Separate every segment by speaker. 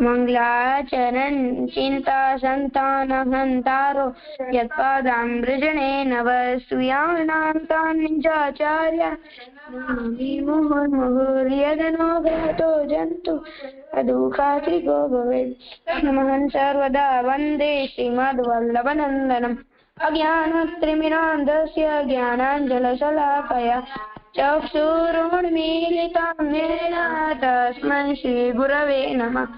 Speaker 1: મંગલાચરણ ચિંતા સંતાન હંતારો યત્પાદામૃજણે નવ સુયાનાચાર્ય મુહુર્યદનો ગાતો જંતુ અદુખાત્રિકો ભવેદ નમઃ સર્વદા વંદે શ્રીમદ્વલ્લભનંદનમ અજ્ઞાનત્રિમિરાન્ધસ્ય જ્ઞાનાંજલશલાકયા ચક્ષુરુન્મીલિतं येन तस्मै श्रीगुरवे नमः।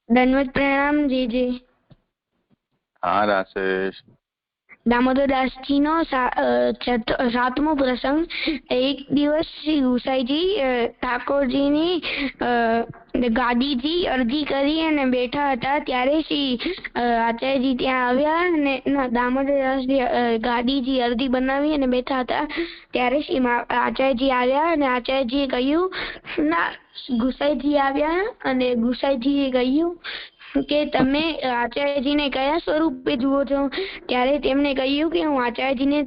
Speaker 1: दंडवत प्रणाम जी।
Speaker 2: हाँ राशेश।
Speaker 1: દામોદરદાસજી નો 7મો પ્રસંગ। એક દિવસ શ્રી ગુસાઈજી ઠાકોરજીની ગાદીજી અરજી કરી અને બેઠા હતા, ત્યારે શ્રી આચાર્યજી ત્યાં આવ્યા અને દામોદરદાસજી ગાદીજી અરજી બનાવી અને બેઠા હતા, ત્યારે શ્રી આચાર્યજી આવ્યા અને આચાર્યજીએ કહ્યું ગુસાઈજી આવ્યા અને ગુસાઈજીએ કહ્યું કે તમે આચાર્યજીને કયા સ્વરૂપે જુઓ છો? ત્યારે તેમણે કહ્યું કે હું આચાર્યજીને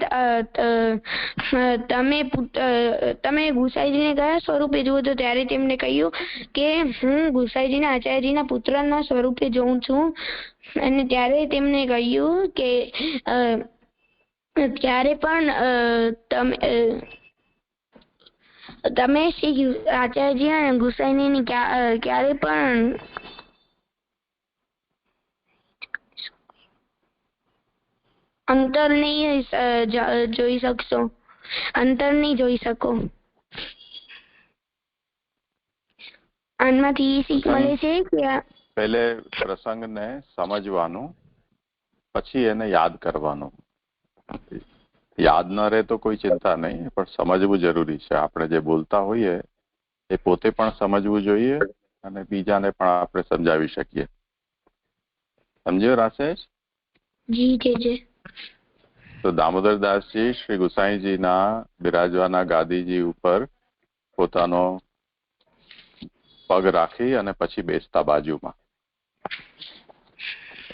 Speaker 1: તમે ગુસાઈજીને કયા સ્વરૂપે જુઓ છો? ત્યારે તેમણે કહ્યું કે હું ગુસાઈજીને આચાર્યજીના પુત્રના સ્વરૂપે જોઉં છું। અને ત્યારે તેમણે કહ્યું કે ત્યારે પણ તમે શ્રી આચાર્યજી અને ગુસાઈજીની ક્યારે પણ અંતર નહીં જોઈ શકો। આનામાંથી શીખ મળે છે કે
Speaker 2: પહેલે પ્રસંગને સમજવાનું, પછી એને યાદ કરવાનું। યાદ ન રહે તો કોઈ ચિંતા નહીં, પણ સમજવું જરૂરી છે। આપણે જે બોલતા હોઈએ એ પોતે પણ સમજવું જોઈએ અને બીજાને પણ આપણે સમજાવી શકીએ। સમજ્યો રાશેશ?
Speaker 1: જી જી।
Speaker 2: તો દામોદરદાસજી શ્રી ગુસાઈજીના બિરાજવાના ગાદીજી ઉપર પોતાનો પગ રાખી અને પછી બેસતા બાજુમાં,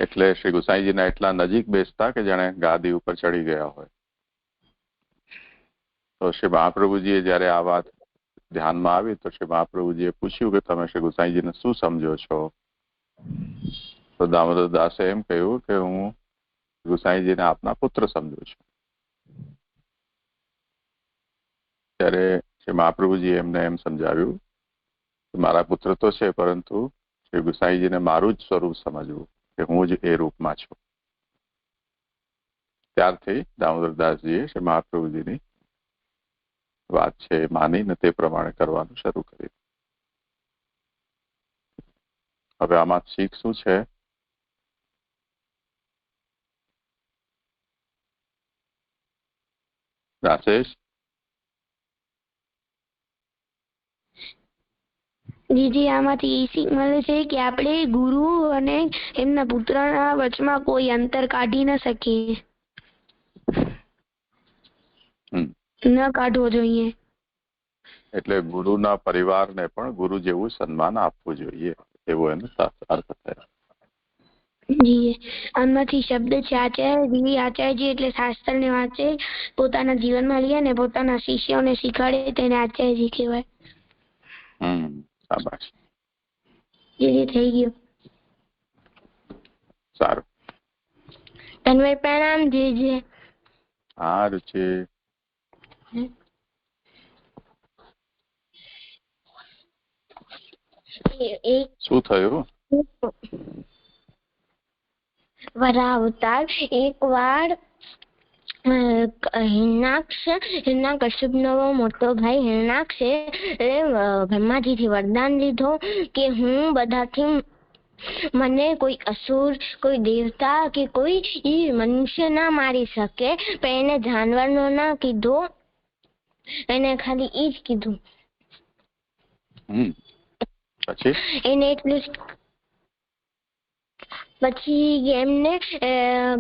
Speaker 2: એટલે શ્રી ગુસાઈજીના એટલા નજીક બેસતા કે જાણે ગાદી ઉપર ચડી ગયા હોય। તો શ્રી મહાપ્રભુજીએ જયારે આ વાત ધ્યાનમાં આવી તો શ્રી મહાપ્રભુજીએ પૂછ્યું કે તમે શ્રી ગુસાઈજીને શું સમજો છો? તો દામોદરદાસે એમ કહ્યું કે હું ગુસાઈજીને આપના પુત્ર સમજુ છું। ત્યારે શ્રી મહાપ્રભુજી એમને એમ સમજાવ્યું કે મારા પુત્ર તો છે, પરંતુ શ્રી ગુસાઈજીને મારું જ સ્વરૂપ સમજવું કે હું જ એ રૂપમાં છું। ત્યારથી દામોદરદાસજીએ શ્રી મહાપ્રભુજીની વાત છે માનીને તે પ્રમાણે કરવાનું શરૂ કર્યું। હવે આમાં શીખ શું છે? રાશેશ?
Speaker 1: જી, આમાંથી શીખ મળે છે કે આપણે ગુરુ અને એમના પુત્રના વચમાં કોઈ અંતર કાઢી ન શકીએ, ન કાઢવો જોઈએ।
Speaker 2: એટલે ગુરુના પરિવારને પણ ગુરુ જેવું સન્માન આપવું જોઈએ, એવો એનો અર્થ થયો।
Speaker 1: જી, આમાંથી શબ્દ છે આચાર્યજી। આચાર્યજી એટલે શાસ્ત્રને વાંચે, પોતાના જીવનમાં લે ને પોતાના શિષ્યોને શીખવાડે, તેને આચાર્યજી કહેવાય।
Speaker 2: શાબાશ।
Speaker 1: જી, થઈ ગયું।
Speaker 2: સારું।
Speaker 1: તન્મય પ્રણામ જી।
Speaker 2: હા રુચિ। શું થયું?
Speaker 1: વરાવતાર એક વાર હિરણ્યકશ્યપનો મોટો ભાઈ હિરણ્યાક્ષે બ્રહ્માજીથી વરદાન લીધો કે હું બધાથી મને કોઈ અસુર, કોઈ દેવતા કે કોઈ મનુષ્ય ના મારી શકે, પણ એને જાનવરનો ના કીધો, એને ખાલી ઈ જ કીધું।
Speaker 2: પછી
Speaker 1: એને એટલું પછી એમને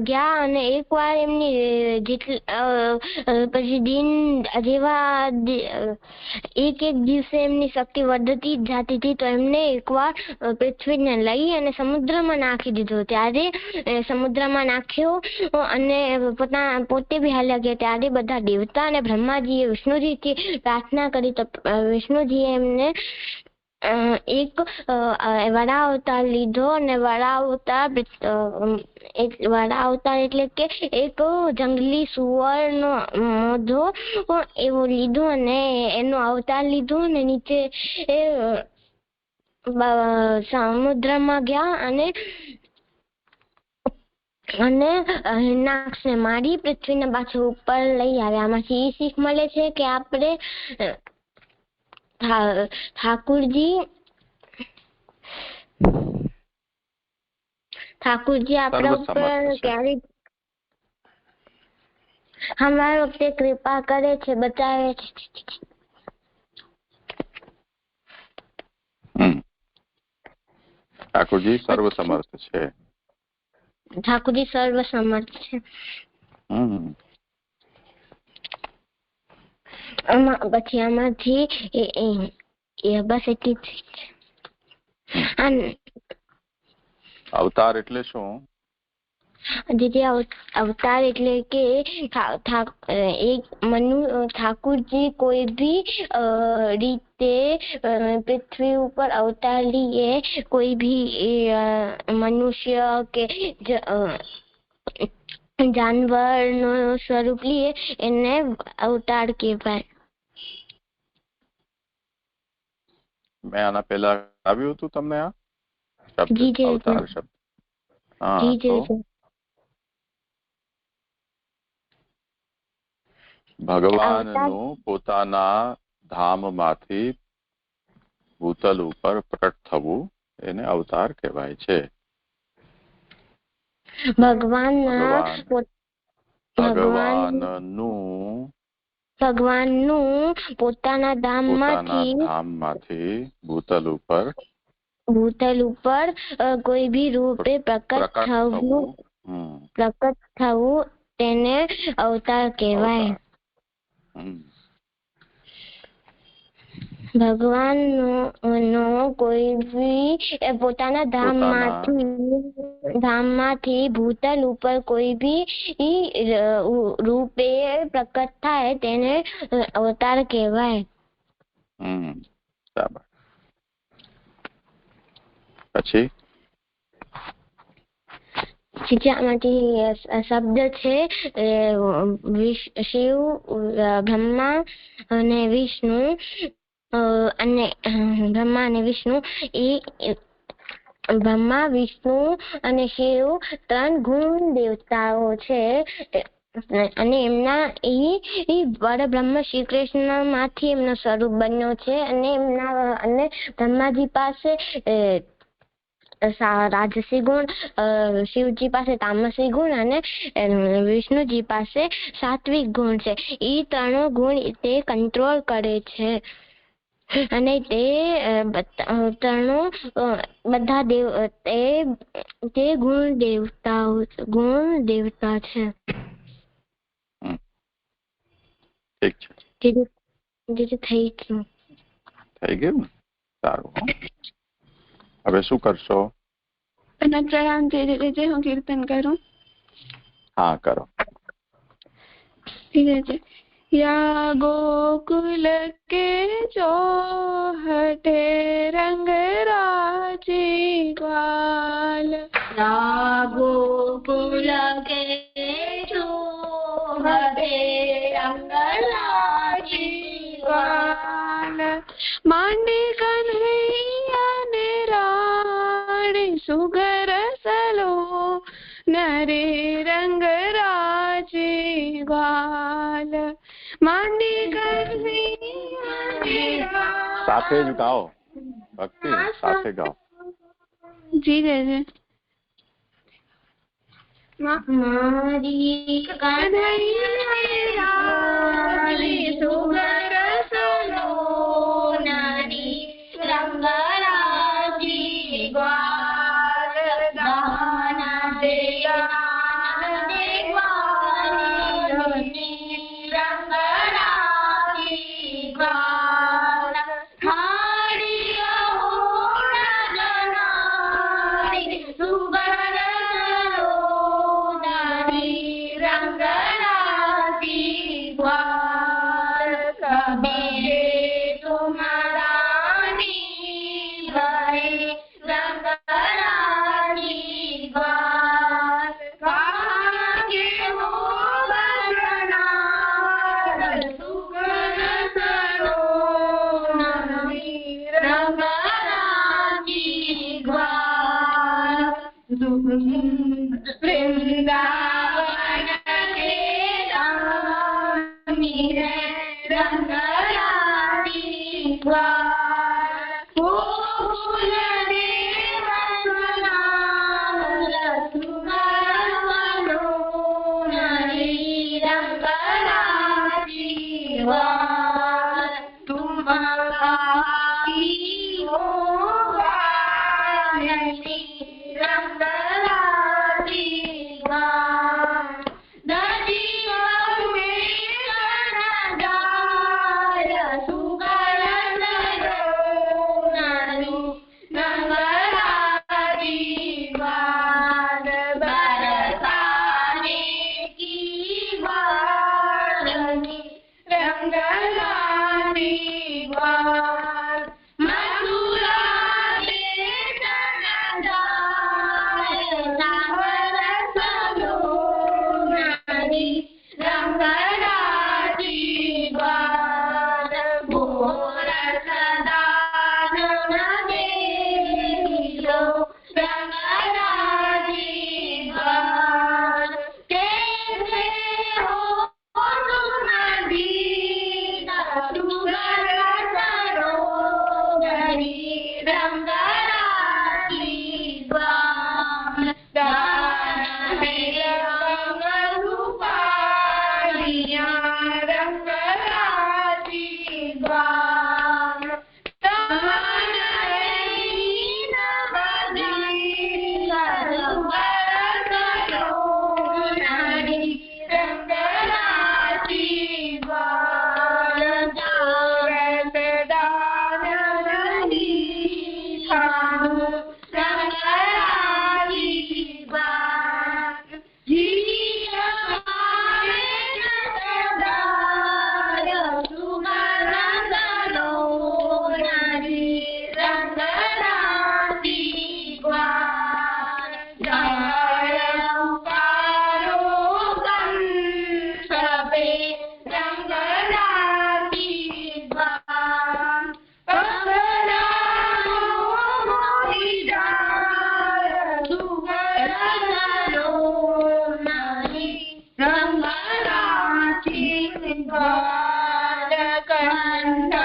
Speaker 1: ગયા અને એકવાર એમની પછી દિન જેવા એક દિવસે એમની શક્તિ વધતી જ જતી હતી, તો એમને એકવાર પૃથ્વીને લઈ અને સમુદ્રમાં નાખી દીધો. ત્યારે સમુદ્રમાં નાખ્યો અને પોતે બી હાલ્યા ગયા. ત્યારે બધા દેવતા અને બ્રહ્માજીએ વિષ્ણુજીથી પ્રાર્થના કરી, તો વિષ્ણુજીએ એમને એક વરા અવતાર લીધો અને વરા અવતાર એટલે કે એક જંગલી સુવરનો મોઢો એવો લીધો અને એનો અવતાર લીધો અને નીચે સમુદ્રમાં ગયા અને હિરણાક્ષને મારી પૃથ્વીને પાછું ઉપર લઈ આવ્યા. આમાંથી એ શીખ મળે છે કે આપણે ઠાકુરજી આપણા ઉપર ક્યારેક અમારા વખતે કૃપા કરે છે, બતાવે છે.
Speaker 2: ઠાકુરજી સર્વસમર્થ છે.
Speaker 1: ઠાકુરજી સર્વસમર્થ છે. પછી આમાંથી બસ એટલી જ.
Speaker 2: અવતાર એટલે શું?
Speaker 1: અવતાર એટલે કે ઠાકુરજી કોઈ બી રીતે પૃથ્વી ઉપર અવતાર લીએ, કોઈ બી મનુષ્ય કે જાનવર નું સ્વરૂપ લીએ એને અવતાર કહેવાય.
Speaker 2: મેં આના પહેલા આવ્યું હતું તમને આ શબ્દ અવતાર શબ્દ? ભગવાનનું પોતાના ધામમાંથી ભૂતલ ઉપર પ્રકટ થવું એને અવતાર કહેવાય છે.
Speaker 1: ભગવાનનું પોતાના ધામમાંથી ભૂતલ ઉપર કોઈ બી રૂપે પ્રકટ થવું તેને અવતાર કહેવાય. ભગવાન નો કોઈ બી પોતાના ધામમાંથી ભૂતલ ઉપર કોઈ બી રૂપે પ્રકટ થાય તેને અવતાર કહેવાય.
Speaker 2: પછી
Speaker 1: આમાંથી શબ્દ છે શિવ, બ્રહ્મા અને વિષ્ણુ. અને બ્રહ્મા, વિષ્ણુ અને શિવ 3 ગુણ દેવતાઓ છે. અને એમના પરબ્રહ્મ શ્રી કૃષ્ણ માંથી એમનો સ્વરૂપ બન્યો છે. અને બ્રહ્માજી પાસે રાજસી ગુણ, શિવજી પાસે તામસી ગુણ અને વિષ્ણુજી પાસે સાત્વિક ગુણ છે. એ 3 ગુણ તે કંટ્રોલ કરે છે. અને તે બધા તે ગુણ દેવતા છે. થઈ
Speaker 2: ગયું. સારું. હવે શું કરશો?
Speaker 1: પ્રણામ. જે હું કીર્તન કરું.
Speaker 2: હા, કરો.
Speaker 1: ठीक है. या गोकुल के चौहटे रंग राजी ग्वाल, या गोकुल के चौहटे रंग राजी ग्वाल, માંડી કન્હૈયા ને રાણી સુગર સલો નરે રંગ રાજી ગ્વાલ, માંડી કન્હૈયા.
Speaker 2: સાથે જ ગાઓ ભક્તિ, સાથે ગાઓ.
Speaker 1: જી જય. મારી કન્હૈયા સુગર સલો નરી રંગ રાજી ગ્વાલ, દાન રંગરાજી દ્વાર કાગે હો બસનાર સુગર સરોવરની રંગરાજી દ્વાર વૃંદાવન કે રાની હે રંગરાજી દ્વાર ફૂલ દેવસના સુગર મનોહરી રંગરાજી દ્વાર તુમ આઈ હો વાનની રંગરાજી દ્વાર દજીવન મેં જાય સુગર સરોવરની રંગરાજી દ્વાર બરસાને કી વારની રંગરાજી દ્વાર મથુરા દેશ ન જાય સાવર સરોવરની રંગરાજી દ્વાર ભોર સદાનન દેલો રંગરાજી દ્વાર કેસે હો નદી સુગર સરોવરની રંગરાજી દ્વાર દાન હે રંગ રૂપાલિયા રંગરાજી દ્વાર તમન હૈ નવદી સુગર સરોવરની રંગરાજી દ્વાર જાગત દાનની રંગરાજી દ્વાર જીવમાને સદાય સુગર સરોવરની રંગરાજી દ્વાર જાય ઉકારો કંઠપે રંગરાજી દ્વાર પગલાનો મોરી જાય સુગર સરોવરની રંગરાજી દ્વાર કંઠ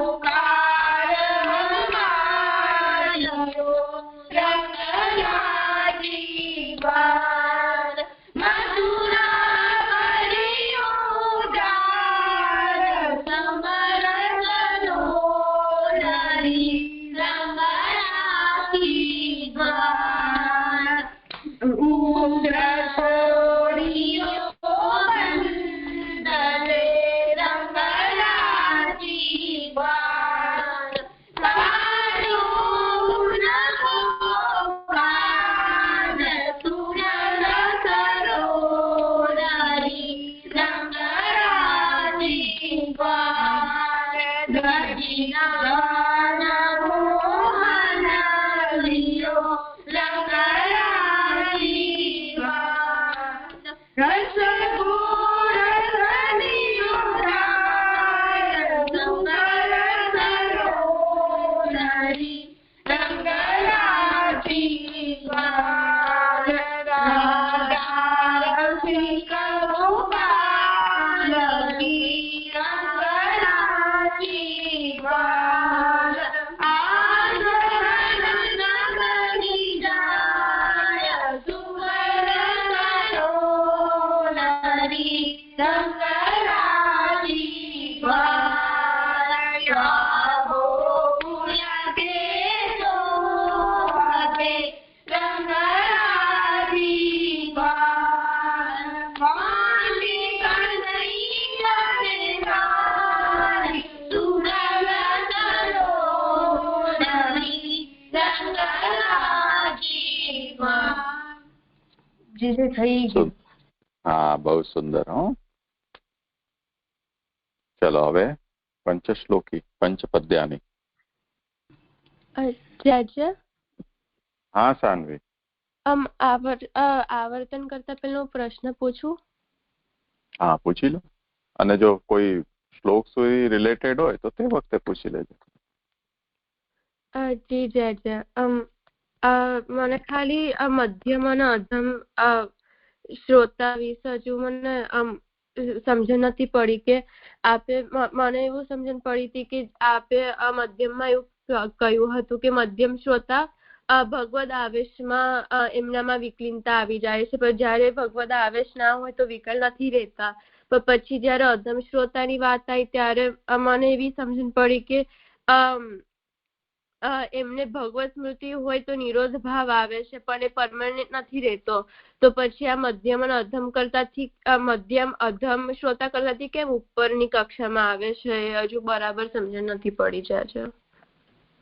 Speaker 1: ઉકાર હમારો રંગરાજી દ્વાર મથુરા ભર્યો ડાર સમર સરોવરની રંગરાજી દ્વાર ઉગ્ર છોડીઓ બંદલે રંગરાજી દ્વાર કાળું નગોપાલ સુગર સરોવરની રંગરાજી દ્વાર ધજીના મોહન લિયો રંગરાજી દ્વાર રસગુણ રનિયો રાય સુગર સરોવરની રંગરાજી દ્વાર રાધા રસિક ગોપાલકી રંગરાજી દ્વાર આનંદ નગરી જાય સુગર સરોવરની રંગરાજી દ્વાર યાવો પુલકે સોહતે રંગરાજી દ્વાર વાલી કનૈયા રે સુગર સરોવરની રંગરાજી દ્વાર જે થઈ ગયું.
Speaker 2: હા, બહુ સુંદર. હો, ચલો હવે પંચશ્લોકી પંચપદ્યાની.
Speaker 1: अच्छा
Speaker 2: હા સાનવી.
Speaker 3: આવર્તન કરતા પહેલા પ્રશ્ન પૂછું?
Speaker 2: હા પૂછી લો, અને જો કોઈ શ્લોક સુધી રિલેટેડ હોય તો તે વખતે પૂછી લેજો.
Speaker 3: જી જય. મને ખાલી મધ્યમ અને અધમ શ્રોતા વિશે હજુ મને સમજણ નથી પડી કે આપે મને એવું સમજણ પડી હતી કે આપે મધ્યમમાં એવું કહ્યું હતું કે મધ્યમ શ્રોતા ભગવદ આવેશમાં એમનામાં વિકલીનતા આવી જાય છે, પણ જયારે ભગવદ આવેશ ના હોય તો વિકલ નથી રહેતા. પણ પછી જયારે અધમ શ્રોતાની વાત આવી ત્યારે મને એવી સમજણ પડી કે એમને ભગવત સ્મૃતિ હોય તો નિરોધ ભાવ આવે છે, પણ એ પરમાનન્ટ નથી રહેતો. તો પછી આ મધ્યમ અને અધમ કરતાથી મધ્યમ અધમ શ્રોતા કરતાથી કેમ ઉપરની કક્ષામાં આવે છે? હજુ બરાબર સમજણ નથી પડી જાય છે.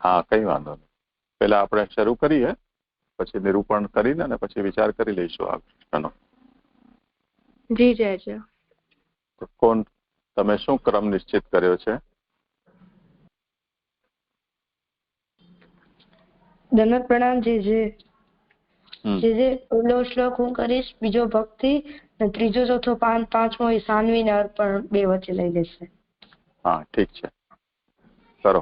Speaker 2: હા કઈ વાંધો નહીં, પેલા આપણે શરૂ કરીએ, પછી નિરૂપણ કરીને અને પછી વિચાર કરી લઈશું આ પ્રશ્નનો.
Speaker 3: જી જય છે.
Speaker 2: કોણ, તમે શું ક્રમ નિશ્ચિત કર્યો છે?
Speaker 1: દંડવત પ્રણામ. જે પહેલો શ્લોક હું કરીશ, બીજો ભક્તિ, અને ત્રીજો ચોથો પાંચમો એ સાનવી ને અર્પણ બે વચ્ચે લઈ લેશે.
Speaker 2: હા ઠીક છે, કરો.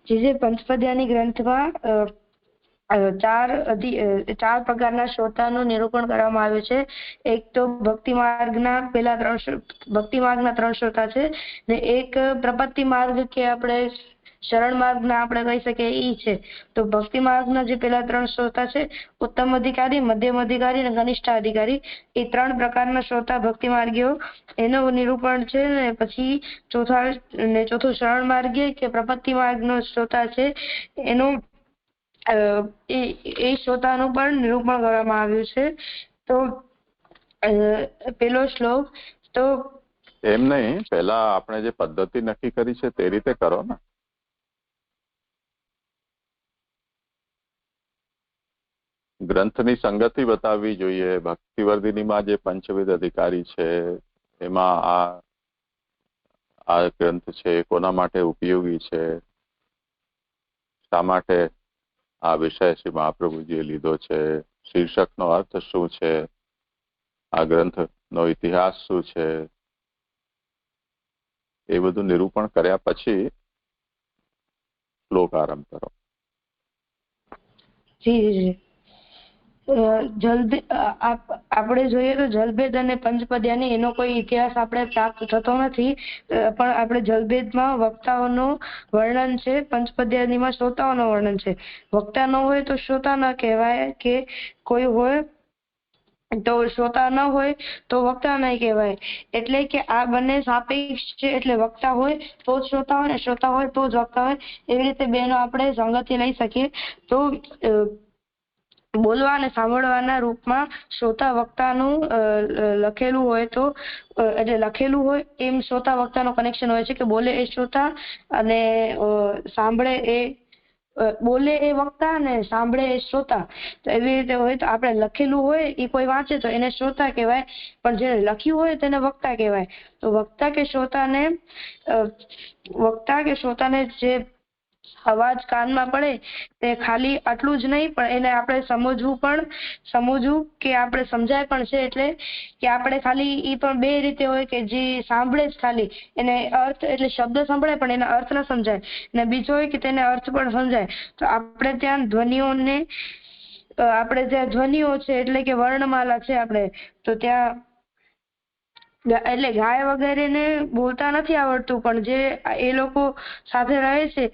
Speaker 1: જે પંચપદ્યાની ગ્રંથમાં ચાર પ્રકારના શ્રોતાનું નિરૂપણ કરવામાં આવ્યું છે. એક તો ભક્તિ માર્ગના ત્રણ શ્રોતા છે, ને એક પ્રપત્તિ માર્ગ કે આપણે શરણ માર્ગના આપણે કહી શકીએ ઈ છે. તો ભક્તિ માર્ગના જે પેલા ત્રણ શ્રોતા છે, ઉત્તમ અધિકારી, મધ્યમ અધિકારી અને કનિષ્ઠ અધિકારી, એ ત્રણ પ્રકારના શ્રોતા ભક્તિ માર્ગીઓ એનું નિરૂપણ છે. ને પછી ચોથો શરણ માર્ગીય કે પ્રપત્તિ માર્ગનો શ્રોતા છે, એનું એ શ્રોતાનું પણ નિરૂપણ કરવામાં આવ્યું છે. તો પેલો શ્લોક તો
Speaker 2: એમ નહીં, પહેલા આપણે જે પદ્ધતિ નક્કી કરી છે તે રીતે કરો ને. ગ્રંથની સંગતિ બતાવવી જોઈએ. ભક્તિવર્ધિનીમાં જે પંચવિધ અધિકારી છે એમાં આ ગ્રંથ છે કોના માટે ઉપયોગી છે, શા માટે આ વિષય શ્રી મહાપ્રભુજીએ લીધો છે, શીર્ષકનો અર્થ શું છે, આ ગ્રંથનો ઇતિહાસ શું છે, એ બધું નિરૂપણ કર્યા પછી શ્લોક આરંભ કરો.
Speaker 1: આપણે જોઈએ તો જલભેદ અને પંચપદ્યાની એનો કોઈ ઇતિહાસ આપણે પ્રાપ્ત થતો નથી, પણ આપણે જલભેદમાં વક્તાઓનું વર્ણન છે, પંચપદ્યાનીમાં શ્રોતાઓનું વર્ણન છે. વક્તા ન હોય તો શ્રોતા ન કહેવાય, કે કોઈ હોય તો શ્રોતા ન હોય તો વક્તા નહીં કહેવાય. એટલે કે આ બંને સાપેક્ષ છે. એટલે વક્તા હોય તો જ શ્રોતા હોય, ને શ્રોતા હોય તો જ વક્તા હોય. એવી રીતે બેનો આપણે સંગતિ લઈ શકીએ. તો બોલવા અને સાંભળવાના રૂપમાં શ્રોતા વક્તાનું લખેલું હોય તો એટલે લખેલું હોય એમ શ્રોતા વક્તાનું કનેક્શન હોય છે, કે બોલે એ શ્રોતા અને સાંભળે એ બોલે એ વક્તા અને સાંભળે એ શ્રોતા. તો એવી રીતે હોય તો આપણે લખેલું હોય એ કોઈ વાંચે તો એને શ્રોતા કહેવાય, પણ જેને લખ્યું હોય તેને વક્તા કહેવાય. તો વક્તા કે શ્રોતાને જે અવાજ કાનમાં પડે તે ખાલી આટલું જ નહીં, પણ એને આપણે સમજવું કે આપણે સમજાય પણ છે. એટલે કે આપણે ખાલી ઈ પણ બે રીતે હોય કે જે સાંભળે જ ખાલી એને અર્થ એટલે શબ્દ સંભળાય પણ એના અર્થ ન સમજાય, ને બીજો હોય કે તેને અર્થ પણ સમજાય. તો આપણે ત્યાં ધ્વનિઓ છે, એટલે કે વર્ણમાલા છે આપણે તો ત્યાં એટલે ગાય વગેરે ને બોલતા નથી આવડતું, પણ જે એ લોકો સાથે રહે છે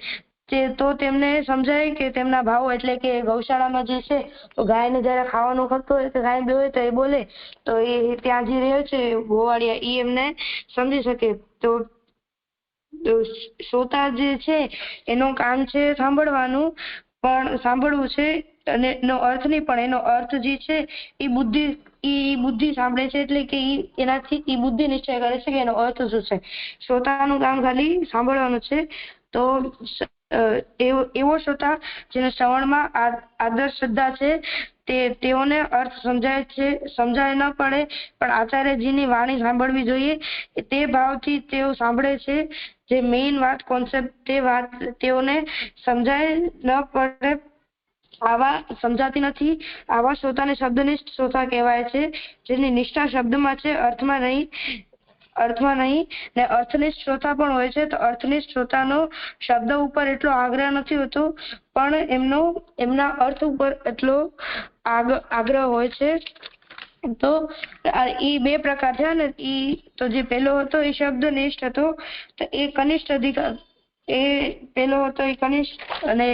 Speaker 1: તો તેમને સમજાય કે તેમના ભાવો, એટલે કે ગૌશાળામાં જે છે તો ગાયને જયારે ખાવાનું ખપતું હોય તો ગાય બે હોય તો એ બોલે, તો એ ત્યાં જે રહે છે ગોવાળિયા એ એમને સમજી શકે. તો શ્રોતા જે છે એનું કામ છે સાંભળવું છે, અને એનો અર્થ નહીં, પણ એનો અર્થ જે છે એ બુદ્ધિ સાંભળે છે. એટલે કે એનાથી એ બુદ્ધિ નિશ્ચય કરે છે કે એનો અર્થ શું છે. શ્રોતાનું કામ ખાલી સાંભળવાનું છે. તો એવો શ્રોતા જેને શ્રવણમાં આદર શ્રદ્ધા છે, તેઓને અર્થ સમજાય ન પડે પણ આચાર્યજીની વાણી સાંભળવી જોઈએ. તે ભાવથી તેઓ સાંભળે છે. જે મેઇન વાત કોન્સેપ્ટ તે વાત તેઓને સમજાય ન પડે આવા સમજાતી નથી. આવા શ્રોતાને શબ્દનિષ્ઠ શ્રોતા કહેવાય છે, જેની નિષ્ઠા શબ્દમાં છે, અર્થમાં નહીં ને અર્થનિષ્ઠ શ્રોતા પણ હોય છે. તો અર્થનિષ્ઠ શ્રોતાનો શબ્દ ઉપર એટલો આગ્રહ નથી હોતો, પણ એમના અર્થ ઉપર એટલો આગ્રહ હોય છે. તો એ બે પ્રકાર છે ને. તો જે પહેલો હતો એ શબ્દનિષ્ઠ હતો, તો એ કનિષ્ઠ અધિકાર, એ પહેલો હતો એ કનિષ્ઠ, અને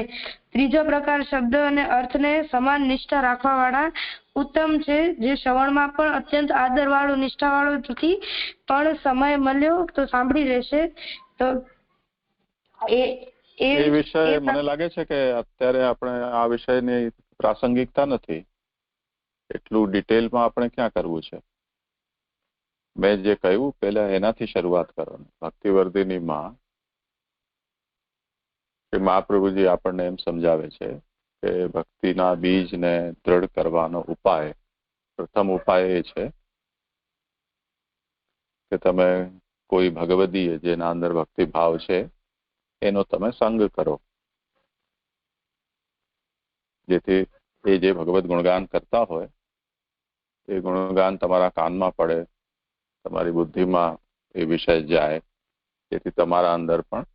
Speaker 1: ત્રીજો પ્રકાર શબ્દ અને અર્થને સમાન નિષ્ઠા રાખવા વાળા ઉત્તમ છે, જે શ્રવણમાં પણ અત્યંત આદર વાળું, નિષ્ઠા વાળું નથી, પણ સમય મળ્યો તો સાંભળી લેશે. તો
Speaker 2: એ વિષય મને લાગે છે કે અત્યારે આપણે આ વિષયની પ્રાસંગિકતા નથી. એટલું ડિટેલમાં આપણે ક્યાં કરવું છે. મેં જે કહ્યું પહેલા એનાથી શરૂઆત કરવાની. ભક્તિવર્ધિનીમાં કે મહાપ્રભુજી આપણને એમ સમજાવે છે કે ભક્તિના બીજને દ્રઢ કરવાનો ઉપાય, પ્રથમ ઉપાય એ છે કે તમે કોઈ ભગવદીય જેના અંદર ભક્તિભાવ છે એનો તમે સંગ કરો, જેથી એ જે ભગવદ ગુણગાન કરતા હોય એ ગુણગાન તમારા કાનમાં પડે, તમારી બુદ્ધિમાં એ વિષય જાય, જેથી તમારા અંદર પણ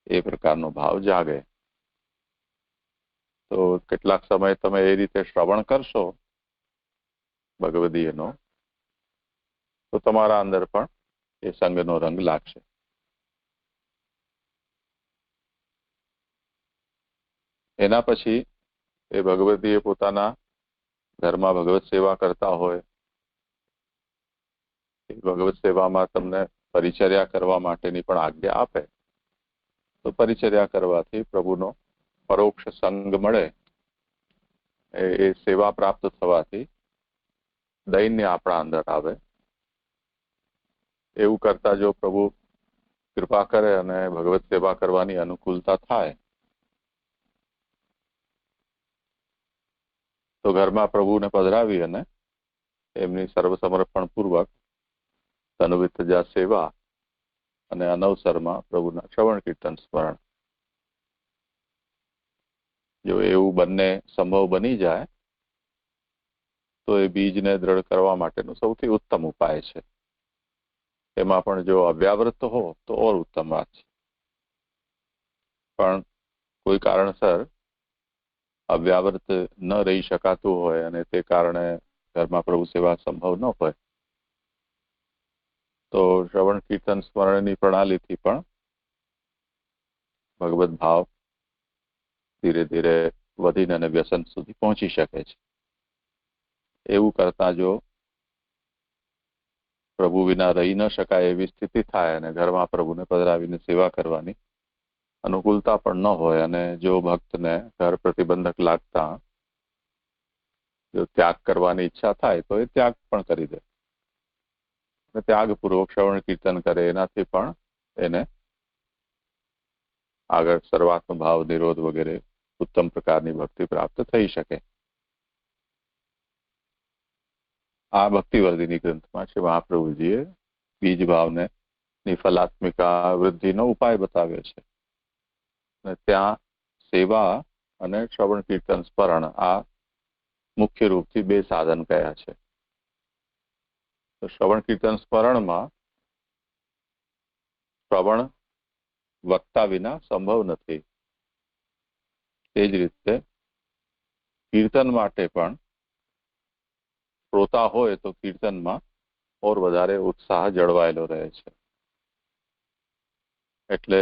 Speaker 2: એ પ્રકારનો ભાવ જાગે. તો કેટલાક સમય તમે એ રીતે શ્રવણ કરશો ભગવદીયનો, તો તમારા અંદર પણ એ સંગનો રંગ લાગશે. એના પછી એ ભગવદીય પોતાના ઘરમાં ભગવત સેવા કરતા હોય, એ ભગવત સેવામાં તમને પરિચર્યા કરવા માટેની પણ આજ્ઞા આપે, તો પરિચર્યા કરવાથી પ્રભુનો પરોક્ષ સંગ મળે. એ સેવા પ્રાપ્ત થવાથી દૈન્ય આપણા અંદર આવે. એવું કરતા જો પ્રભુ કૃપા કરે અને ભગવત સેવા કરવાની અનુકૂળતા થાય, તો ઘરમાં પ્રભુને પધરાવી અને એમની સર્વસમર્પણ પૂર્વક તનુવિતજા સેવા અને અનવસરમાં પ્રભુના શ્રવણ કીર્તન સ્મરણ, જો એવું બંને સંભવ બની જાય તો એ બીજને દ્રઢ કરવા માટેનો સૌથી ઉત્તમ ઉપાય છે. એમાં પણ જો અવ્યાવૃત હો તો ઓર ઉત્તમ વાત છે. પણ કોઈ કારણસર અવ્યાવૃત ન રહી શકાતું હોય અને તે કારણે ઘરમાં પ્રભુ સેવા સંભવ ન હોય, તો શ્રવણ કીર્તન સ્મરણની પ્રણાલીથી પણ ભગવત ભાવ ધીરે ધીરે વધીને અને વ્યસન સુધી પહોંચી શકે છે. એવું કરતા જો પ્રભુ વિના રહી ન શકાય એવી સ્થિતિ થાય અને ઘરમાં પ્રભુને પધરાવીને સેવા કરવાની અનુકૂળતા પણ ન હોય, અને જો ભક્તને ઘર પ્રતિબંધક લાગતા જો ત્યાગ કરવાની ઈચ્છા થાય તો એ ત્યાગ પણ કરી દે, ત્યાગપૂર્વક શ્રવણ કીર્તન કરે. એનાથી પણ એને આગળ સર્વાત્મ ભાવ, નિરોધ વગેરે ઉત્તમ પ્રકારની ભક્તિ પ્રાપ્ત થઈ શકે. આ ભક્તિવર્ધિની ગ્રંથમાં શ્રી મહાપ્રભુજીએ બીજ ભાવને નિફલાત્મિકા વૃદ્ધિનો ઉપાય બતાવ્યો છે. અને ત્યાં સેવા અને શ્રવણ કીર્તન સ્મરણ આ મુખ્ય રૂપથી બે સાધન કયા છે. તો શ્રવણ કીર્તન સ્મરણમાં શ્રવણ વક્તા વિના સંભવ નથી. તે જ રીતે કીર્તન માટે પણ શ્રોતા હોય તો કીર્તનમાં ઓર વધારે ઉત્સાહ જળવાયેલો રહે છે. એટલે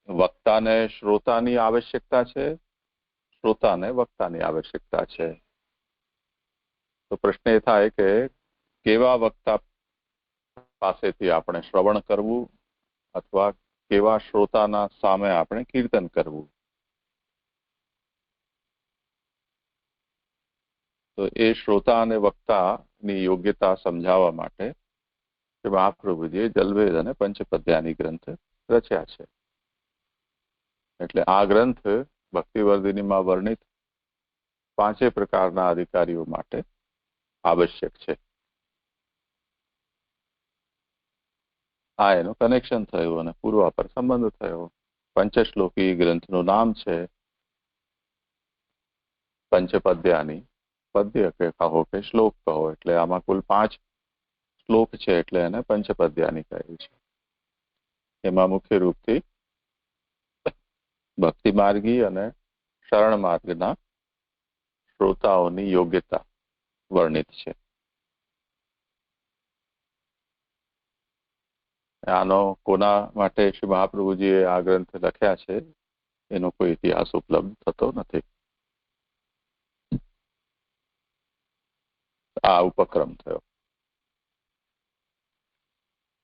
Speaker 2: વક્તાને શ્રોતાની આવશ્યકતા છે, શ્રોતાને વક્તાની આવશ્યકતા છે. તો પ્રશ્ન એ થાય કે કેવા વક્તા પાસેથી આપણે શ્રવણ કરવું અથવા કેવા શ્રોતાના સામે આપણે કીર્તન કરવું. તો એ શ્રોતા અને વક્તાની યોગ્યતા સમજાવવા માટે મહાપ્રભુજીએ જલવેદ અને પંચપદ્યાની ગ્રંથ રચ્યા છે. એટલે આ ગ્રંથ ભક્તિવર્ધિનીમાં વર્ણિત 5 પ્રકારના અધિકારીઓ માટે આવશ્યક છે. આ એનું કનેક્શન થયું અને પૂર્વાપર સંબંધ થયો. પંચશ્લોકી ગ્રંથનું નામ છે પંચપદ્યાની. પદ્ય કે કહો કે શ્લોક કહો, એટલે આમાં કુલ 5 શ્લોક છે, એટલે એને પંચપદ્યાની કહ્યું છે. એમાં મુખ્ય રૂપથી ભક્તિ માર્ગી અને શરણ માર્ગના શ્રોતાઓની યોગ્યતા વર્ણિત છે. આનો કોના માટે શ્રી મહાપ્રભુજીએ આ ગ્રંથ લખ્યા છે એનો કોઈ ઇતિહાસ ઉપલબ્ધ થતો નથી. આ ઉપક્રમ થયો.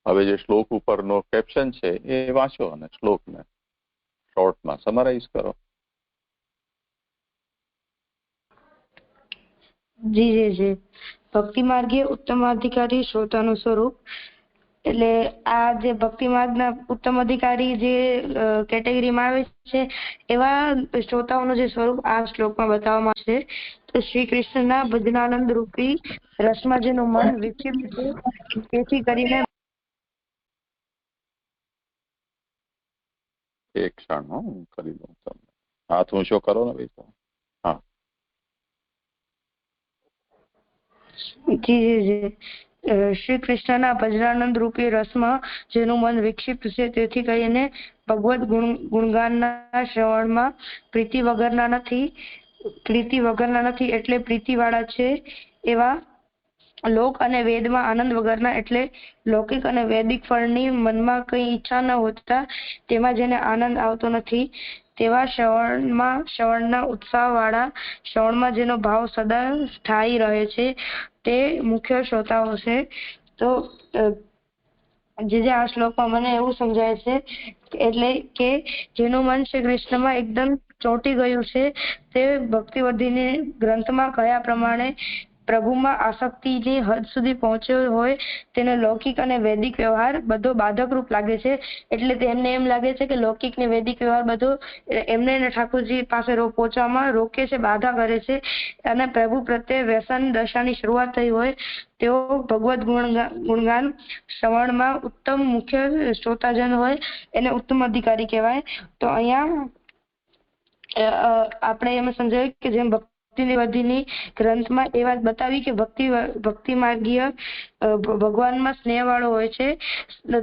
Speaker 2: હવે જે શ્લોક ઉપરનો કેપ્શન છે એ વાંચો અને શ્લોકને શોર્ટમાં સમરાઈઝ કરો.
Speaker 1: જી જી જી. ભક્તિ માર્ગે ઉત્તમાધિકારી શ્રોતાનું સ્વરૂપ. એટલે આ જે ભક્તિ માર્ગના ઉત્તમ અધિકારી જે કેટેગરીમાં આવે છે એવા શ્રોતાઓનું જે સ્વરૂપ આ શ્લોકમાં બતાવવામાં છે. તો શ્રી કૃષ્ણના ભજનાનંદ રૂપી રસમાં જેનું મન વિક્ષિપ્ત છે, તેથી કરીને
Speaker 2: એક ક્ષણ હું કરી દઉં તમને. હાથ ઊંચો કરો ને ભાઈ. હા
Speaker 1: જી જી જી. શ્રી કૃષ્ણના ભજનાનંદ રૂપી રસમાં જેનું મન વિક્ષિપ્ત છે, તેથી કરીને ભગવત ગુણગાનના શ્રવણમાં પ્રીતિ વગરના નથી એટલે પ્રીતિવાળા છે. એવા લોક અને વેદમાં આનંદ વગરના એટલે લૌકિક અને વૈદિક ફળની મનમાં કઈ ઈચ્છા ન હોતા તેમાં જેને આનંદ આવતો નથી, તેવા શ્રવણના ઉત્સાહવાળા, શ્રવણમાં જેનો ભાવ સદા સ્થાયી રહે છે, તે મુખ્ય શ્રોતાઓ છે. તો જે આ શ્લોકમાં મને એવું સમજાય છે એટલે કે જેનું મન શ્રી કૃષ્ણમાં એકદમ ચોંટી ગયું છે, તે ભક્તિવર્ધિની ગ્રંથમાં કયા પ્રમાણે પ્રભુમાં આસક્તિની હદ સુધી પહોંચ્યો હોય તેને લૌકિક અને વૈદિક વ્યવહાર બધો બાધકરૂપ લાગે છે. એટલે તેમને એમ લાગે છે કે લૌકિક ને વૈદિક વ્યવહાર બધો એમને ઠાકોરજી પાસે પહોંચવામાં રોકે છે, બાધા કરે છે. અને પ્રભુ પ્રત્યે વ્યસન દશાની શરૂઆત થઈ હોય તેઓ ભગવત ગુણગાન શ્રવણમાં ઉત્તમ મુખ્ય શ્રોતાજન હોય એને ઉત્તમ અધિકારી કહેવાય. તો અહીંયા આપણે એમ સમજાયું કે જેમ ભક્તિવર્ધિની ગ્રંથમાં એ વાત બતાવી કે ભક્તિ માર્ગીય ભગવાનમાં સ્નેહ વાળો હોય છે.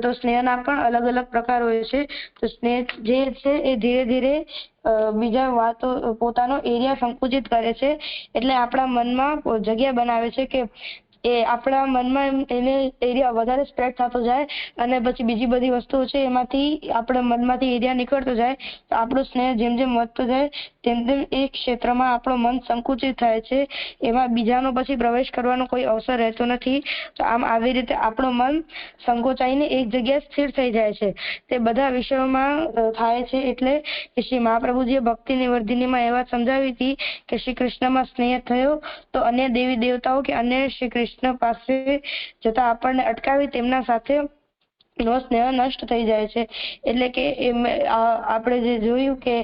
Speaker 1: તો સ્નેહના પણ અલગ અલગ પ્રકાર હોય છે. તો સ્નેહ જે છે એ ધીરે ધીરે બીજા વાતો પોતાનો એરિયા સંકુચિત કરે છે, એટલે આપણા મનમાં જગ્યા બનાવે છે કે એ આપણા મનમાં એને એરિયા વધારે સ્પ્રેડ થતો જાય અને પછી બીજી બધી વસ્તુઓ છે એમાંથી આપણા મનમાંથી એરિયા નીકળતો જાય. તો આપણો સ્નેહ જેમ જેમ વધતો જાય તેમ તેમ એ ક્ષેત્રમાં આપણો મન સંકુચિત થાય છે, એમાં બીજાનો પછી પ્રવેશ કરવાનો કોઈ અવસર રહેતો નથી. તો આમ આવી રીતે આપણું મન સંકોચાઈને એક જગ્યાએ સ્થિર થઈ જાય છે. તે બધા વિષયોમાં થાય છે. એટલે શ્રી મહાપ્રભુજીએ ભક્તિની વર્ધિનીમાં એ વાત સમજાવી હતી કે શ્રી કૃષ્ણમાં સ્નેહ થયો તો અન્ય દેવી દેવતાઓ કે અન્ય શ્રી કૃષ્ણ પાસે જતા આપણને અટકાવી તેમના સાથે નો સ્નેહ નષ્ટ થઈ જાય છે. એટલે કે આપણે જે જોયું કે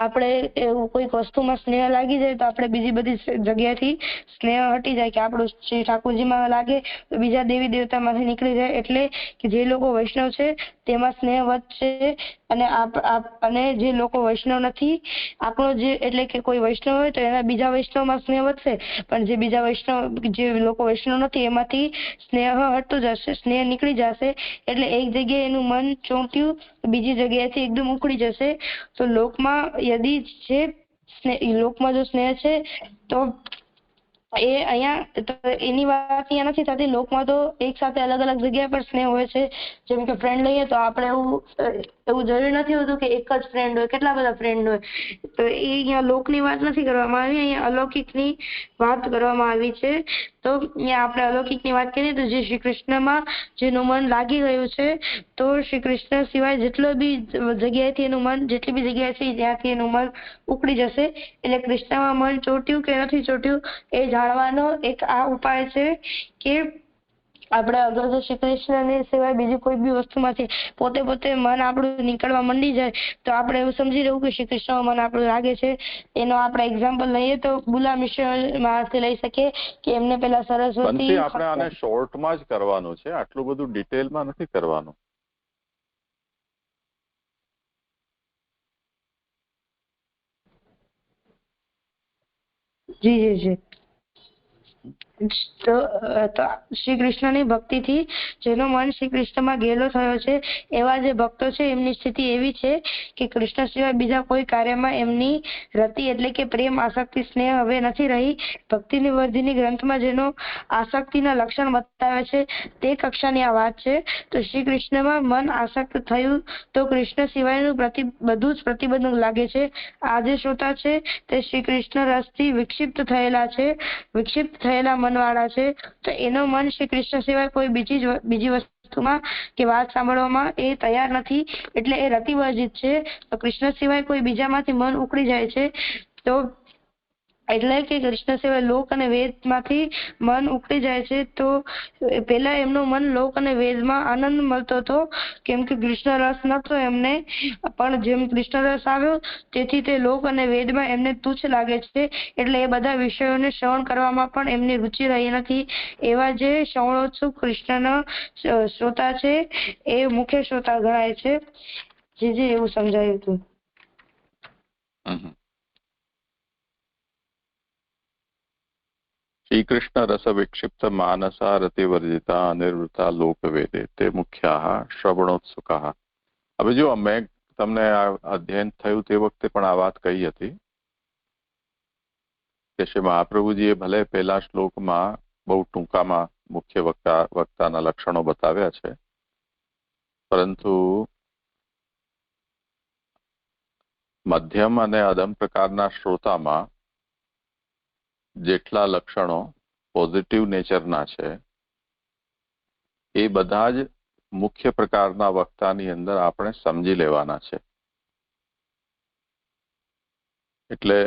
Speaker 1: આપણે એવું કોઈક વસ્તુમાં સ્નેહ લાગી જાય તો આપણે બીજી બધી જગ્યાથી સ્નેહ હટી જાય કે આપણું શ્રી ઠાકોરજીમાં લાગે તો બીજા દેવી દેવતામાંથી નીકળી જાય. એટલે કે જે લોકો વૈષ્ણવ છે તેમાં સ્નેહ વધશે અને જે લોકો વૈષ્ણવ નથી આપણો જે એટલે કે કોઈ વૈષ્ણવ હોય તો એના બીજા વૈષ્ણવમાં સ્નેહ વધશે, પણ જે લોકો વૈષ્ણવ નથી એમાંથી સ્નેહ હટતો જશે, સ્નેહ નીકળી જશે. એટલે એક જગ્યાએ એનું મન ચોંટ્યું બીજી જગ્યાએથી એકદમ ઉખડી જશે. તો લોકમાં જો સ્નેહ છે તો એ અહીંયા એની વાત અહીંયા નથી થતી. લોકમાં તો એક સાથે અલગ અલગ જગ્યા પર સ્નેહ હોય છે. જેમ કે ફ્રેન્ડ લઈએ તો આપણે એવું જરૂરી નથી હોતું કે એક જ ફ્રેન્ડ હોય, કેટલા બધા ફ્રેન્ડ હોય. તો એ અહીંયા લોકની વાત નથી કરવામાં આવી, અહીંયા અલૌકિકની વાત કરવામાં આવી છે. તો અહીંયા આપણે અલૌકિકની વાત કરીએ તો જે શ્રી કૃષ્ણમાં જેનું મન લાગી ગયું છે તો શ્રી કૃષ્ણ સિવાય જેટલી બી જગ્યાએથી ત્યાંથી એનું મન ઉકળી જશે. એટલે કૃષ્ણમાં મન ચોટ્યું કે નથી ચોટ્યું એ જાણવાનો એક આ ઉપાય છે કે આપણે અગર જો શ્રી કૃષ્ણની સિવાય બીજી કોઈ બી વસ્તુમાંથી પોતે મન આપણું નીકળવા માંડી જાય તો આપણે એવું સમજી રહેવું કે શ્રી કૃષ્ણ મન આપણું લાગે છે. એનો આપણે એક્ઝામ્પલ લઈએ તો બુલા મિશ્રમાંથી લઈ શકીએ કે એમને પેલા સરસ્વતી.
Speaker 2: આપણે આને શોર્ટમાં જ કરવાનું છે, આટલું બધું ડિટેલમાં નથી કરવાનું.
Speaker 1: જી જી જી તો શ્રી કૃષ્ણની ભક્તિથી જેનો મન શ્રી કૃષ્ણમાં ગેલો થયો છે એવા જે ભક્તો છે એમની સ્થિતિ એવી છે કે કૃષ્ણ સિવાય બીજા કોઈ કાર્યમાં એમની રતિ એટલે કે પ્રેમ આસક્તિ સ્નેહ હવે નથી રહી. ભક્તિ નિવર્ધિની ગ્રંથમાં જેનો આસક્તિના લક્ષણ બતાવે છે તે કક્ષાની આ વાત છે. તો શ્રી કૃષ્ણમાં મન આસક્ત થયું તો કૃષ્ણ સિવાયનું બધું જ પ્રતિબંધક લાગે છે. આ જે શ્રોતા છે તે શ્રી કૃષ્ણ રસથી વિક્ષિપ્ત થયેલા મનવાળા છે. તો એનો મન શ્રી કૃષ્ણ સિવાય કોઈ બીજી વસ્તુમાં કે વાત સાંભળવામાં એ તૈયાર નથી, એટલે એ રતિવર્જિત છે. તો કૃષ્ણ સિવાય કોઈ બીજામાંથી મન ઉકળી જાય છે. તો એટલે કે કૃષ્ણ સિવાય લોક અને વેદમાંથી મન ઉકળી જાય છે. તો પેલા એમનું મન લોક અને વેદમાં આનંદ મળતો હતો, કેમ કે કૃષ્ણ રસ નતો એમને, પણ જેમ કૃષ્ણ રસ આવ્યો તેથી તે લોક અને વેદમાં એમને તુચ્છ લાગે છે. એટલે એ બધા વિષયોને શ્રવણ કરવામાં પણ એમની રુચિ રહી નથી. એવા જે શ્રવણોત્સુક કૃષ્ણના શ્રોતા છે એ મુખ્ય શ્રોતા ગણાય છે. જે એવું સમજાયું હતું.
Speaker 2: શ્રીકૃષ્ણ રસ વિક્ષિપ્ત માનસા રતિવર્જિતા અનિર્વૃતા લોકવેદે તે મુખ્યા શ્રવણોત્સુકા. હવે જો મેં તમને આ અધ્યયન થયું તે વખતે પણ આ વાત કહી હતી કે શ્રી મહાપ્રભુજીએ ભલે પહેલા શ્લોકમાં બહુ ટૂંકામાં મુખ્ય વક્તાના લક્ષણો બતાવ્યા છે, પરંતુ મધ્યમ અને અધમ પ્રકારના શ્રોતામાં જેટલા લક્ષણો પોઝિટિવ નેચરના છે એ બધા જ મુખ્ય પ્રકારના વક્તાની અંદર આપણે સમજી લેવાના છે. એટલે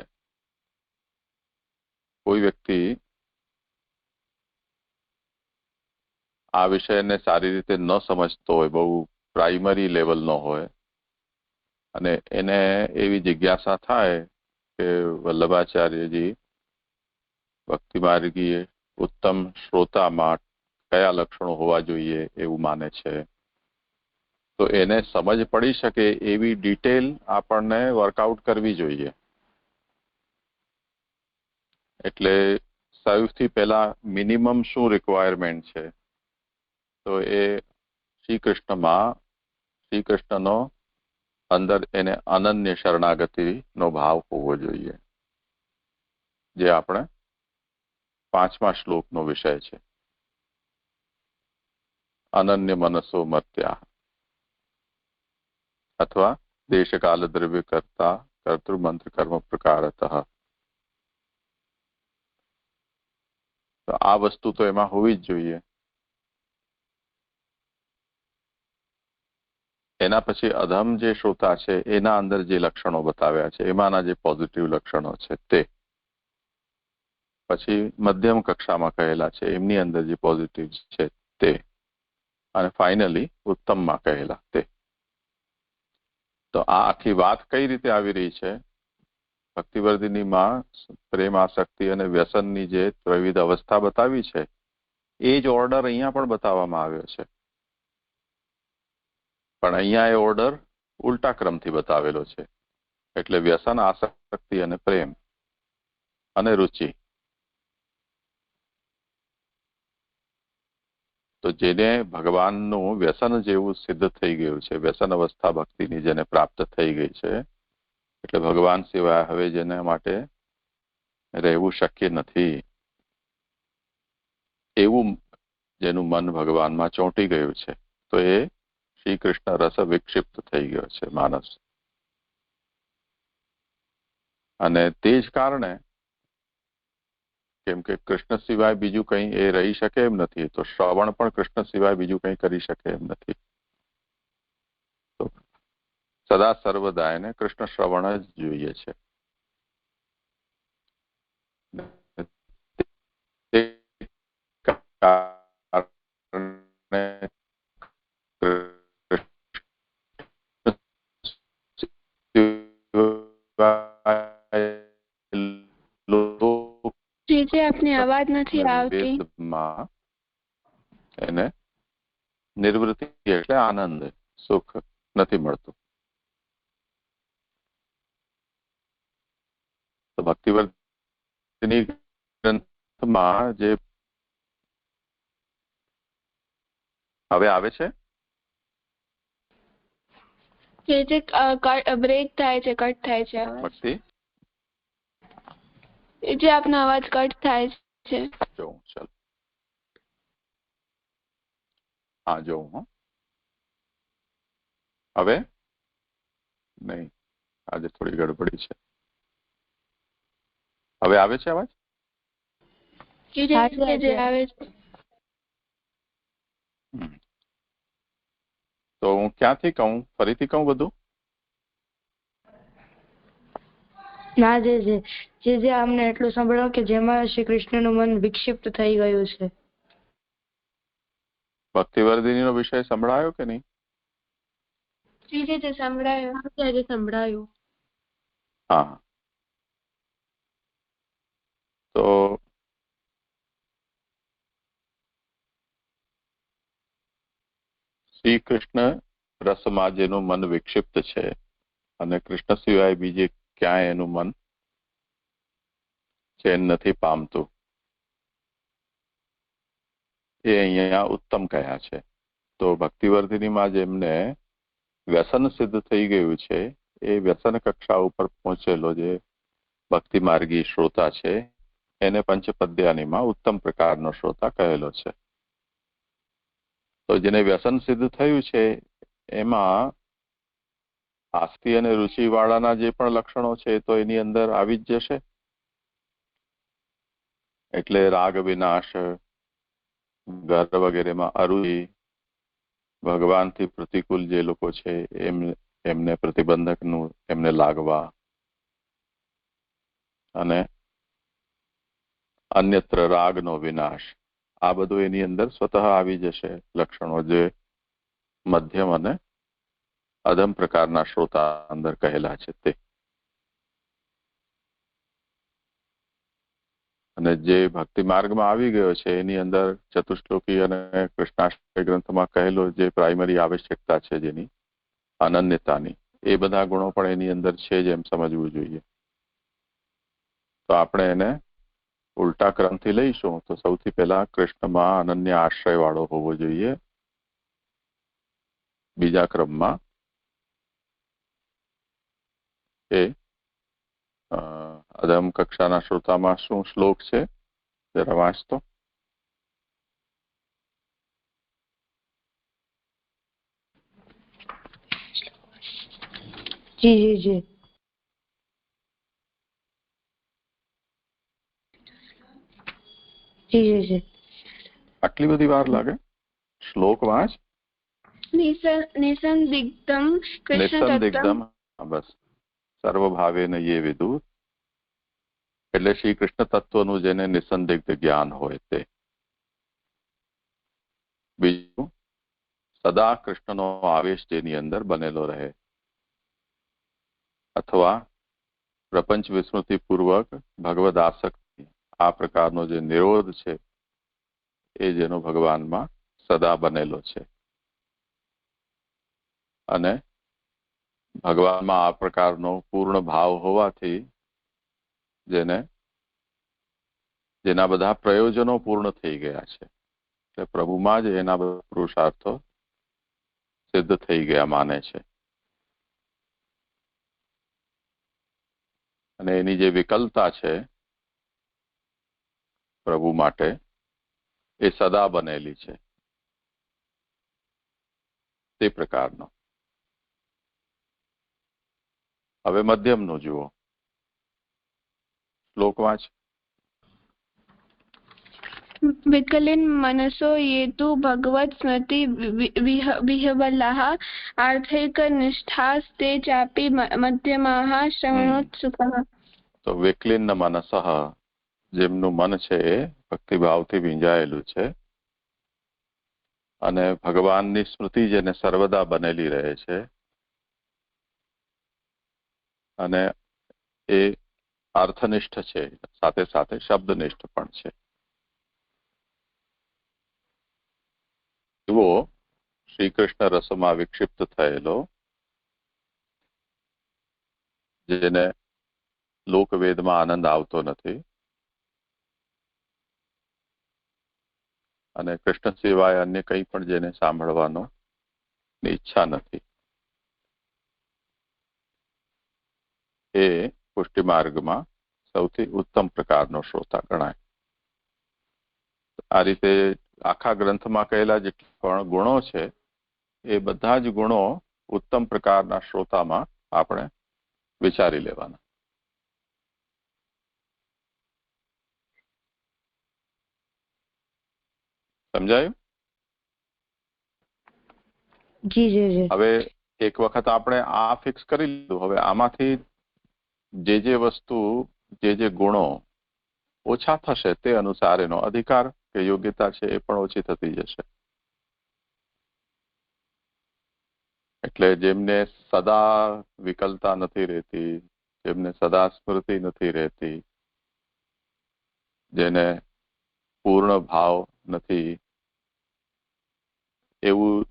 Speaker 2: કોઈ વ્યક્તિ આ વિષયને સારી રીતે ન સમજતો હોય, બહુ પ્રાઇમરી લેવલનો હોય, અને એને એવી જિજ્ઞાસા થાય કે વલ્લભાચાર્યજી ભક્તિ માર્ગીય ઉત્તમ શ્રોતામાં કયા લક્ષણો હોવા જોઈએ એવું માને છે, તો એને સમજ પડી શકે એવી ડિટેલ આપણને વર્કઆઉટ કરવી જોઈએ. એટલે સૌથી પહેલા મિનિમમ શું રિક્વાયરમેન્ટ છે, તો એ શ્રી કૃષ્ણનો અંદર એને અનન્ય શરણાગતિનો ભાવ હોવો જોઈએ, જે આપણે 5મા શ્લોકનો વિષય છે. અનન્ય મનસો મર્ત્યા અથવા દેશકાલ દ્રવ્ય કરતા કર્તૃમંત્ર કર્મ પ્રકારતઃ. તો આ વસ્તુ તો એમાં હોવી જ જોઈએ. એના પછી અધમ જે શ્રોતા છે એના અંદર જે લક્ષણો બતાવ્યા છે એમાંના જે પોઝિટિવ લક્ષણો છે તે, પછી મધ્યમ કક્ષામાં કહેલા છે એમની અંદર જે પોઝિટિવ છે તે, અને ફાઇનલી ઉત્તમમાં કહેલા તે. તો આ આખી વાત કઈ રીતે આવી રહી છે? ભક્તિવર્ધિનીમાં પ્રેમ આસક્તિ અને વ્યસનની જે ત્રિવિધ અવસ્થા બતાવી છે એ જ ઓર્ડર અહીંયા પણ બતાવવામાં આવ્યો છે, પણ અહીંયા એ ઓર્ડર ઉલટા ક્રમથી બતાવેલો છે. એટલે વ્યસન, આસક્તિ અને પ્રેમ અને રુચિ. તો જેને ભગવાનનું વ્યસન જેવું સિદ્ધ થઈ ગયું છે, વ્યસન અવસ્થા ભક્તિની જેને પ્રાપ્ત થઈ ગઈ છે, એટલે ભગવાન સિવાય હવે જેના માટે રહેવું શક્ય નથી, એવું જેનું મન ભગવાનમાં ચોંટી ગયું છે, તો એ શ્રી કૃષ્ણ રસ વિક્ષિપ્ત થઈ ગયો છે માનસ. અને તે જ કારણે, કેમ કે કૃષ્ણ સિવાય બીજું કંઈ એ રહી શકે એમ નથી, તો શ્રવણ પણ કૃષ્ણ સિવાય બીજું કંઈ કરી શકે એમ નથી. તો સદા સર્વદા એને કૃષ્ણ શ્રવણ જ જોઈએ છે.
Speaker 1: આપની અવાજ નથી આવતી.
Speaker 2: એને નિવૃત્તિ એટલે આનંદ, સુખ નથી મળતું. તો ભક્તિવર્ધ ગ્રંથમાં જે હવે આવે છે
Speaker 1: જે બ્રેક થાય છે, કટ થાય છે અવાજ.
Speaker 2: ભક્તિ
Speaker 1: જે આપનો અવાજ કટ થાય છે.
Speaker 2: જોઉં ચાલ હા જોઉં હો હવે નહીં આજે થોડી ગડબડી છે. હવે આવે છે અવાજ?
Speaker 1: જે આવે છે.
Speaker 2: તો હું ક્યાંથી કહું? ફરીથી કહું બધું?
Speaker 4: ના જે અમને એટલું સંભળાવો કે જેમાં શ્રી કૃષ્ણનું મન વિક્ષિપ્ત થઈ ગયું છે.
Speaker 2: ભક્તિવર્ધિનીનો વિષય સંભળાયો કે નહીં?
Speaker 3: સંભળાયું.
Speaker 2: હા તો શ્રી કૃષ્ણ રસમાં જેનું મન વિક્ષિપ્ત છે અને કૃષ્ણ સિવાય બીજે ક્યાંય એનું મન ચેન નથી પામતું, એ અહીંયા ઉત્તમ કહ્યા છે. તો ભક્તિવર્ધિનીમાં જેમને વ્યસન સિદ્ધ થઈ ગયું છે, એ વ્યસન કક્ષા ઉપર પહોંચેલો જે ભક્તિ માર્ગી શ્રોતા છે એને પંચપદ્યાનીમાં ઉત્તમ પ્રકારનો શ્રોતા કહેલો છે. તો જેને વ્યસન સિદ્ધ થયું છે એમાં આસ્તિ અને રુચિ વાળાના જે પણ લક્ષણો છે તો એની અંદર આવી જ જશે. એટલે રાગ વિનાશ, ઘર વગેરેમાં અરુચિ, ભગવાનથી પ્રતિકૂળ જે લોકો છે એમને પ્રતિબંધકનું એમને લાગવા, અને અન્યત્ર રાગનો વિનાશ, આ બધું એની અંદર સ્વતઃ આવી જશે લક્ષણો જે મધ્યમ અને અધમ પ્રકારના શ્રોતા અંદર કહેલા છે તે. અને જે ભક્તિ માર્ગમાં આવી ગયો છે એની અંદર ચતુશ્લોકી અને કૃષ્ણાષ્ટક ગ્રંથમાં કહેલો જે પ્રાઇમરી આવશ્યકતા છે જેની અનન્યતાની, એ બધા ગુણો પણ એની અંદર છે જ એમ સમજવું જોઈએ. તો આપણે એને ઉલટા ક્રમથી લઈશું તો સૌથી પહેલા કૃષ્ણમાં અનન્ય આશ્રય વાળો હોવો જોઈએ. બીજા ક્રમમાં એ અધમ કક્ષાના શ્રોતામાં શું શ્લોક છે જરા વાંચતો.
Speaker 4: જી
Speaker 2: આટલી બધી વાર લાગે? શ્લોક વાંચ.
Speaker 1: નિસંદિગ્ધમ
Speaker 2: નિસંદિગ્ધમ, બસ. સર્વભાવેન યે વિદુર, એટલે શ્રી કૃષ્ણ તત્વનું જેને નિસંદિગ્ધ જ્ઞાન હોય તે. બીજું, સદા કૃષ્ણનો આવેશ જેની અંદર બનેલો રહે, અથવા પ્રપંચ વિસ્મૃતિ પૂર્વક ભગવદ આસક્તિ, આ પ્રકારનો જે નિરોધ છે એ જેનો ભગવાનમાં સદા બનેલો છે. અને ભગવાનમાં આ પ્રકારનો પૂર્ણ ભાવ હોવાથી જેના બધા પ્રયોજનો પૂર્ણ થઈ ગયા છે, એટલે પ્રભુમાં જ એના બધા પુરુષાર્થો સિદ્ધ થઈ ગયા માને છે. અને એની જે વિકલતા છે પ્રભુ માટે એ સદા બનેલી છે, તે પ્રકારનો. હવે મધ્યમનું જુઓ. શ્લોક વાંચ.
Speaker 1: વિકલિન મનસો યેતુ ભગવત સ્મૃતિ વિહવલાહ આર્થિક નિષ્ઠાસ્તે ચાપી મધ્યમાહ શ્રવણોત્સુકઃ.
Speaker 2: તો વિકલિન મનસઃ, જેમનું મન છે એ ભક્તિભાવથી ભીંજાયેલું છે અને ભગવાનની સ્મૃતિ જેને સર્વદા બનેલી રહે છે, અને એ અર્થનિષ્ઠ છે, સાથે સાથે શબ્દનિષ્ઠ પણ છે. જુઓ, શ્રી કૃષ્ણ રસમાં વિક્ષિપ્ત થયેલો, જેને લોકવેદમાં આનંદ આવતો નથી, અને કૃષ્ણ સિવાય અન્ય કંઈ પણ જેને સાંભળવાનો ઈચ્છા નથી, એ પુષ્ટિ માર્ગમાં સૌથી ઉત્તમ પ્રકારનો શ્રોતા ગણાય. આ રીતે આખા ગ્રંથમાં કહેલા જેટલા પણ ગુણો છે એ બધા જ ગુણો ઉત્તમ પ્રકારના શ્રોતામાં આપણે વિચારી લેવાના. સમજાયું?
Speaker 4: જી જી જી.
Speaker 2: હવે એક વખત આપણે આ ફિક્સ કરી લીધું. હવે આમાંથી જે વસ્તુ, જે ગુણો ઓછા થશે તે અનુસાર એનો અધિકાર કે યોગ્યતા છે એ પણ ઓછી થતી જશે. એટલે જેમને સદા વિકલતા નથી રહેતી, જેમને સદા સ્મૃતિ નથી રહેતી, જેને પૂર્ણ ભાવ નથી, એવું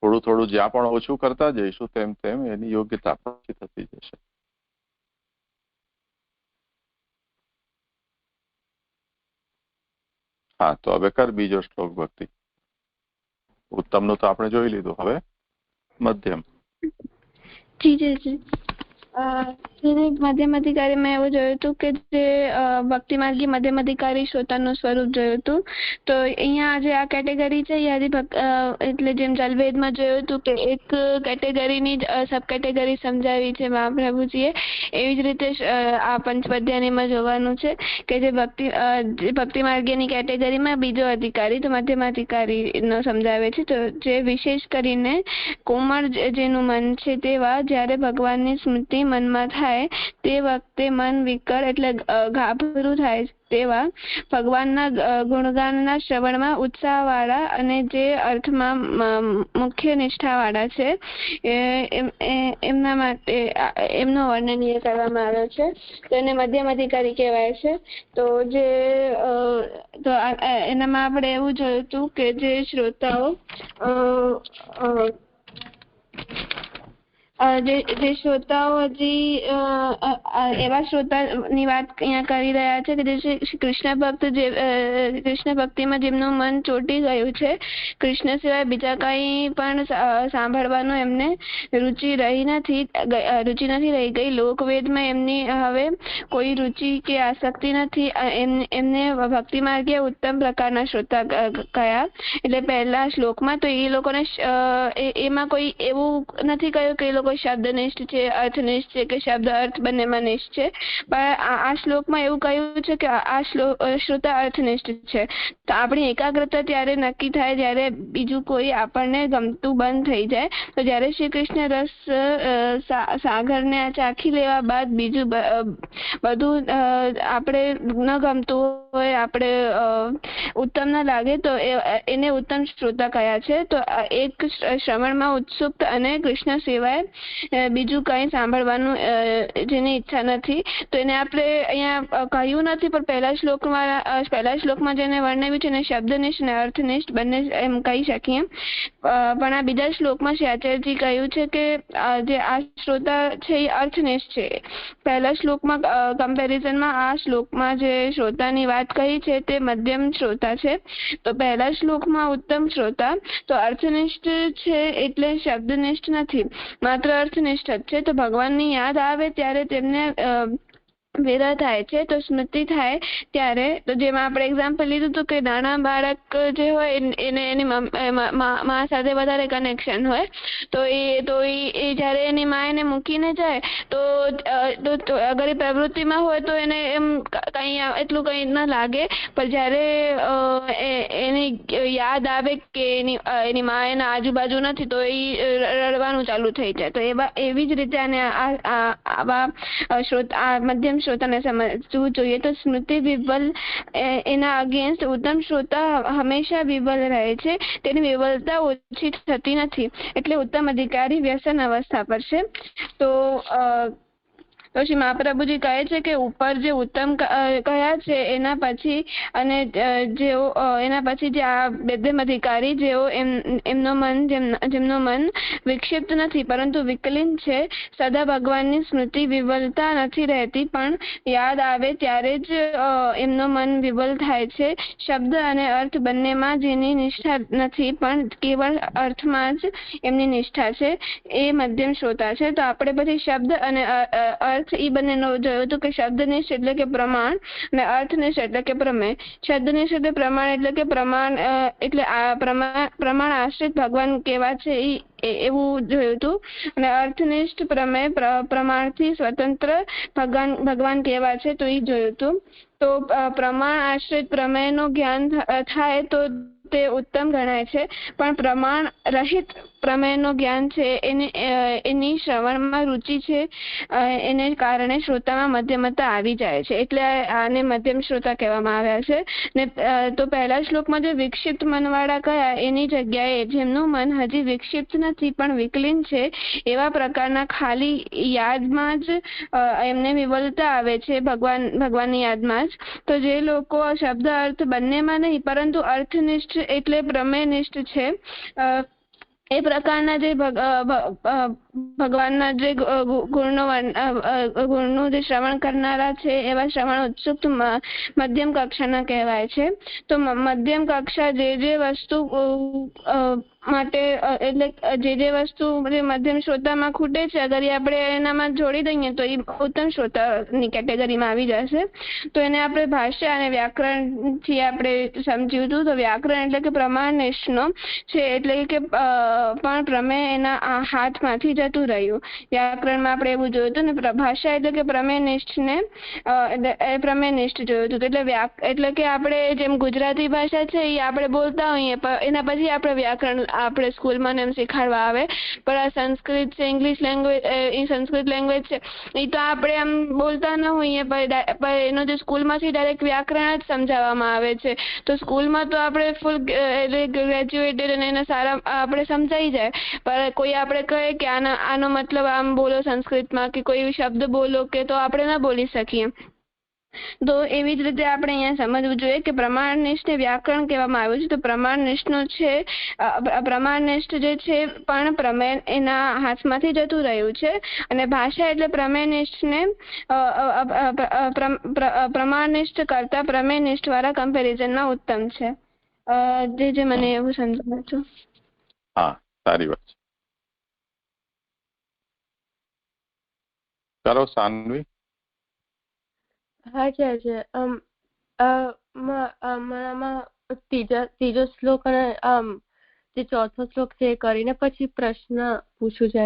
Speaker 2: થોડું થોડું જ્યાં પણ ઓછું કરતા જઈશું તેમ તેમ એની યોગ્યતા પણ ઓછી થતી જશે. હા, તો હવે કર બીજો શ્લોક ભક્તિ. ઉત્તમનું તો આપણે જોઈ લીધું, હવે મધ્યમ.
Speaker 1: જી જી જી. મધ્યમ અધિકારીમાં એવું જોયું હતું કે જે ભક્તિ માર્ગી મધ્યમ અધિકારી શ્રોતાનું સ્વરૂપ જોયું હતું. તો અહીંયા જે આ કેટેગરી છે એટલે જેમ જલભેદમાં જોયું હતું કે એક કેટેગરીની સબ કેટેગરી સમજાવી છે મહાપ્રભુજીએ, એવી જ રીતે આ પંચપદ્યાનીમાં જોવાનું છે કે જે ભક્તિ માર્ગીની કેટેગરીમાં બીજો અધિકારી તો મધ્યમ અધિકારીનો સમજાવે છે. તો જે વિશેષ કરીને કોમળ જેનું મન છે તેવા જ્યારે ભગવાનની સ્મૃતિ મનમાં થાય તે વખતે મન વિકળ એટલે ગાભરું થાય તેવા ભગવાનના ગુણગાનના શ્રવણમાં ઉત્સાહવાળા અને જે અર્થમાં મુખ્ય નિષ્ઠાવાળા છે એમના માટે એમનો વર્ણન કરવામાં આવ્યો છે. તો એને મધ્યમ અધિકારી કહેવાય છે. તો એનામાં આપણે એવું જોયું હતું કે જે શ્રોતાઓ જે શ્રોતાઓ હજી એવા શ્રોતાની વાત અહીંયા કરી રહ્યા છે કે જે કૃષ્ણ ભક્તિમાં જેમનું મન ચોંટી ગયું છે, કૃષ્ણ સિવાય બીજા કંઈ પણ સાંભળવાનું એમને રુચિ નથી રહી ગઈ. લોકવેદમાં એમની હવે કોઈ રુચિ કે આસક્તિ નથી. એમને ભક્તિ માર્ગે ઉત્તમ પ્રકારના શ્રોતા કયા. એટલે પહેલા શ્લોકમાં તો એ લોકોને એમાં કોઈ એવું નથી કહ્યું કે એ લોકો શબ્દનિષ્ઠ છે, અર્થનિષ્ઠ છે કે શબ્દ અર્થ બંનેમાં નિષ્ઠ છે, પણ આ શ્લોકમાં એવું કહ્યું છે કે આ શ્રોતા અર્થનિષ્ઠ છે. તો આપણી એકાગ્રતા ત્યારે નક્કી થાય જ્યારે બીજું કોઈ આપણને ગમતું બંધ થઈ જાય. તો જ્યારે શ્રી કૃષ્ણ રસ સાગરને ચાખી લેવા બાદ બીજું બધું આપણે ન ગમતું હોય, આપણે ઉત્તમ ન લાગે તો એને ઉત્તમ શ્રોતા કયા છે. તો એક શ્રવણમાં ઉત્સુક અને કૃષ્ણ સિવાય બીજું કંઈ સાંભળવાનું જેની ઈચ્છા નથી તો એને આપણે અહીંયા કહ્યું નથી, પણ પહેલા શ્લોકમાં જેને વર્ણવ્યું છે એને શબ્દનિષ્ઠ અને અર્થનિષ્ઠ બંને એમ કહી શકીએ. પણ આ બીજા શ્લોકમાં શ્રી આચાર્યજી કહ્યું છે કે જે આ શ્રોતા છે એ અર્થનિષ્ઠ છે. પહેલા શ્લોકમાં કમ્પેરિઝનમાં આ શ્લોકમાં જે શ્રોતાની વાત કહી છે તે મધ્યમ શ્રોતા છે. તો પહેલા શ્લોકમાં ઉત્તમ શ્રોતા તો અર્થનિષ્ઠ છે એટલે શબ્દનિષ્ઠ નથી, માત્ર અર્થનિષ્ઠ જ છે. તો ભગવાનની યાદ આવે ત્યારે તેમને વિરહ થાય છે, તો સ્મૃતિ થાય ત્યારે, તો જેમાં આપણે એક્ઝામ્પલ લીધું હતું કે નાના બાળક જે હોય એને એની મા સાથે વધારે કનેક્શન હોય. તો એ જ્યારે એની મા એને મૂકીને જાય તો અગર એ પ્રવૃત્તિમાં હોય તો એને એમ કંઈ એટલું કંઈ ન લાગે, પણ જ્યારે એની યાદ આવે કે એની મા એના આજુબાજુ નથી તો એ રડવાનું ચાલુ થઈ જાય. તો એવી જ રીતે આને આવા મધ્યમ શ્રોતાને સમજવું જોઈએ. તો સ્મૃતિ વિવલ એના અગેન્સ્ટ ઉત્તમ શ્રોતા હંમેશા વિવલ રહે છે, તેની વિવલતા ઓછી થતી નથી, એટલે ઉત્તમ અધિકારી વ્યસન અવસ્થા પર છે. તો
Speaker 5: તો શ્રી મહાપ્રભુજી કહે છે કે ઉપર જે ઉત્તમ કહ્યા છે એના પછી અને જેઓ એના પછી જે આ મધ્યમ અધિકારી જેઓ જેમનું મન વિક્ષિપ્ત નથી પરંતુ વિકલિત છે, સદા ભગવાનની સ્મૃતિ વિવલતા નથી રહેતી, પણ યાદ આવે ત્યારે જ એમનું મન વિવલ થાય છે. શબ્દ અને અર્થ બંનેમાં જેની નિષ્ઠા નથી પણ કેવળ અર્થમાં જ એમની નિષ્ઠા છે, એ મધ્યમ શ્રોતા છે. તો આપણે પછી શબ્દ અને અર્થ એ બંનેનો જોયું હતું કે શબ્દનિષ્ઠ એટલે કે પ્રમાણ અને અર્થનિષ્ઠ એટલે કે પ્રમેય. શબ્દનિષ્ઠ એટલે પ્રમાણ એટલે કે પ્રમાણ એટલે પ્રમાણ આશ્રિત ભગવાન કેવા છે એવું જોયું હતું, અને અર્થનિષ્ઠ પ્રમેય પ્રમાણથી સ્વતંત્ર ભગવાન કેવા છે તો એ જોયું હતું. તો પ્રમાણ આશ્રિત પ્રમેયનું જ્ઞાન થાય તો તે ઉત્તમ ગણાય છે, પણ પ્રમાણ રહિત પ્રમેયનું જ્ઞાન છે એની શ્રવણમાં રુચિ છે, એને કારણે શ્રોતામાં મધ્યમતા આવી જાય છે, એટલે આને મધ્યમ શ્રોતા કહેવામાં આવ્યા છે. ને તો પહેલા શ્લોકમાં જે વિક્ષિપ્ત મનવાળા કયા એની જગ્યાએ જેમનું મન હજી વિક્ષિપ્ત નથી પણ વિકલીન છે એવા પ્રકારના ખાલી યાદમાં જ એમને વિવલતા આવે છે, ભગવાનની યાદમાં જ. તો જે લોકો શબ્દ અર્થ બંનેમાં નહીં પરંતુ અર્થનિષ્ઠ એટલે પ્રમેયનિષ્ઠ છે એ પ્રકારના જે ભગવાનના જે ગુણનું જે શ્રવણ કરનારા છે એવા શ્રવણ ઉત્સુક મધ્યમ કક્ષાના કહેવાય છે. તો મધ્યમ કક્ષા જે વસ્તુ માટે એટલે જે વસ્તુ મધ્યમ શ્રોતામાં ખૂટે છે અગર એ આપણે એનામાં જોડી દઈએ તો એ ઉત્તમ શ્રોતાની કેટેગરીમાં આવી જશે. તો એને આપણે ભાષા અને વ્યાકરણથી આપણે સમજ્યું હતું. તો વ્યાકરણ એટલે કે પ્રમાણનિષ્ઠનો છે, એટલે કે પણ પ્રમેય એના હાથમાંથી જતું રહ્યું. વ્યાકરણમાં આપણે એવું જોયું હતું ને ભાષા એટલે કે પ્રમેયનિષ્ઠને પ્રમેયનિષ્ઠ જોયું હતું. એટલે કે આપણે જેમ ગુજરાતી ભાષા છે એ આપણે બોલતા હોઈએ એના પછી આપણે વ્યાકરણ આપણે સ્કૂલમાં એમ શીખવાડવા આવે, પણ આ સંસ્કૃત છે, ઇંગ્લિશ લેંગ્વેજ એ સંસ્કૃત લેંગ્વેજ છે એ તો આપણે આમ બોલતા ન હોઈએ પણ એનો જે સ્કૂલમાંથી ડાયરેક્ટ વ્યાકરણ જ સમજાવવામાં આવે છે. તો સ્કૂલમાં તો આપણે ફૂલ ગ્રેજ્યુએટેડ અને એના સારા આપણે સમજાઈ જાય, પણ કોઈ આપણે કહે કે આનો મતલબ આમ બોલો સંસ્કૃતમાં કે કોઈ શબ્દ બોલો કે તો આપણે ના બોલી શકીએ. તો એવી જ રીતે આપણે અહીંયા સમજવું જોઈએ કે પ્રમાણનિષ્ઠ વ્યાકરણ કહેવામાં આવ્યું છે. તો પ્રમાણનિષ્ઠનું છે પ્રમાણનિષ્ઠ જે છે પણ પ્રમેય એના હાથમાંથી જતું રહ્યું છે, અને ભાષા એટલે પ્રમેયનિષ્ઠને પ્રમાણનિષ્ઠ કરતા પ્રમેયનિષ્ઠ વાળા કમ્પેરિઝનમાં ઉત્તમ છે. જે મને એવું સમજાયું હતું.
Speaker 2: હા, સારી વાત છે. કરો સાનવી.
Speaker 3: હા છે ત્રીજો શ્લોક અને જે ચોથો શ્લોક છે એ કરીને પછી પ્રશ્ન પૂછું છે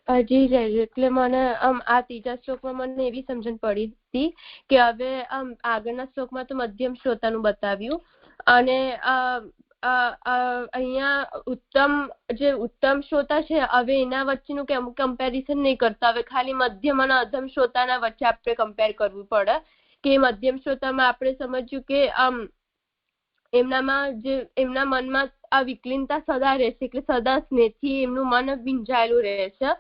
Speaker 3: હજી જાય. એટલે મને આ ત્રીજા શ્લોકમાં મને એવી સમજણ પડી હતી કે હવે આગળના શ્લોકમાં તો મધ્યમ શ્રોતાનું બતાવ્યું અને અહીંયા ઉત્તમ શ્રોતા છે હવે એના વચ્ચેનું કમ્પેરિઝન નહીં કરતા, હવે ખાલી મધ્યમ અને અધમ શ્રોતાના વચ્ચે આપણે કમ્પેર કરવું પડે કે મધ્યમ શ્રોતામાં આપણે સમજ્યું કે એમના મનમાં આ વિકલીનતા સદા રહેશે, એટલે સદા સ્નેહથી એમનું મન વિંજાયેલું રહે છે.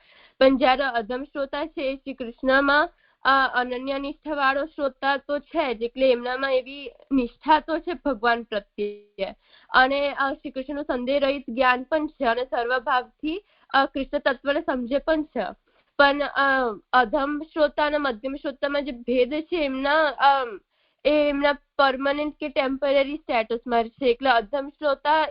Speaker 3: પણ જયારે અધમ શ્રોતા છે એ શ્રી કૃષ્ણમાં અનન્ય નિષ્ઠા વાળો શ્રોતા તો છે જ, એટલે એમનામાં એવી નિષ્ઠા તો છે ભગવાન પ્રત્યે અને શ્રી કૃષ્ણનું સંદેહ રહિત જ્ઞાન પણ છે અને સર્વભાવથી કૃષ્ણ તત્વને સમજે પણ છે. પણ અધમ શ્રોતા અને મધ્યમ શ્રોતામાં જે ભેદ છે એમના પરમાનન્ટ કે ટેમ્પરરી સ્ટેટસમાં છે. એટલે અધમ શ્રોતા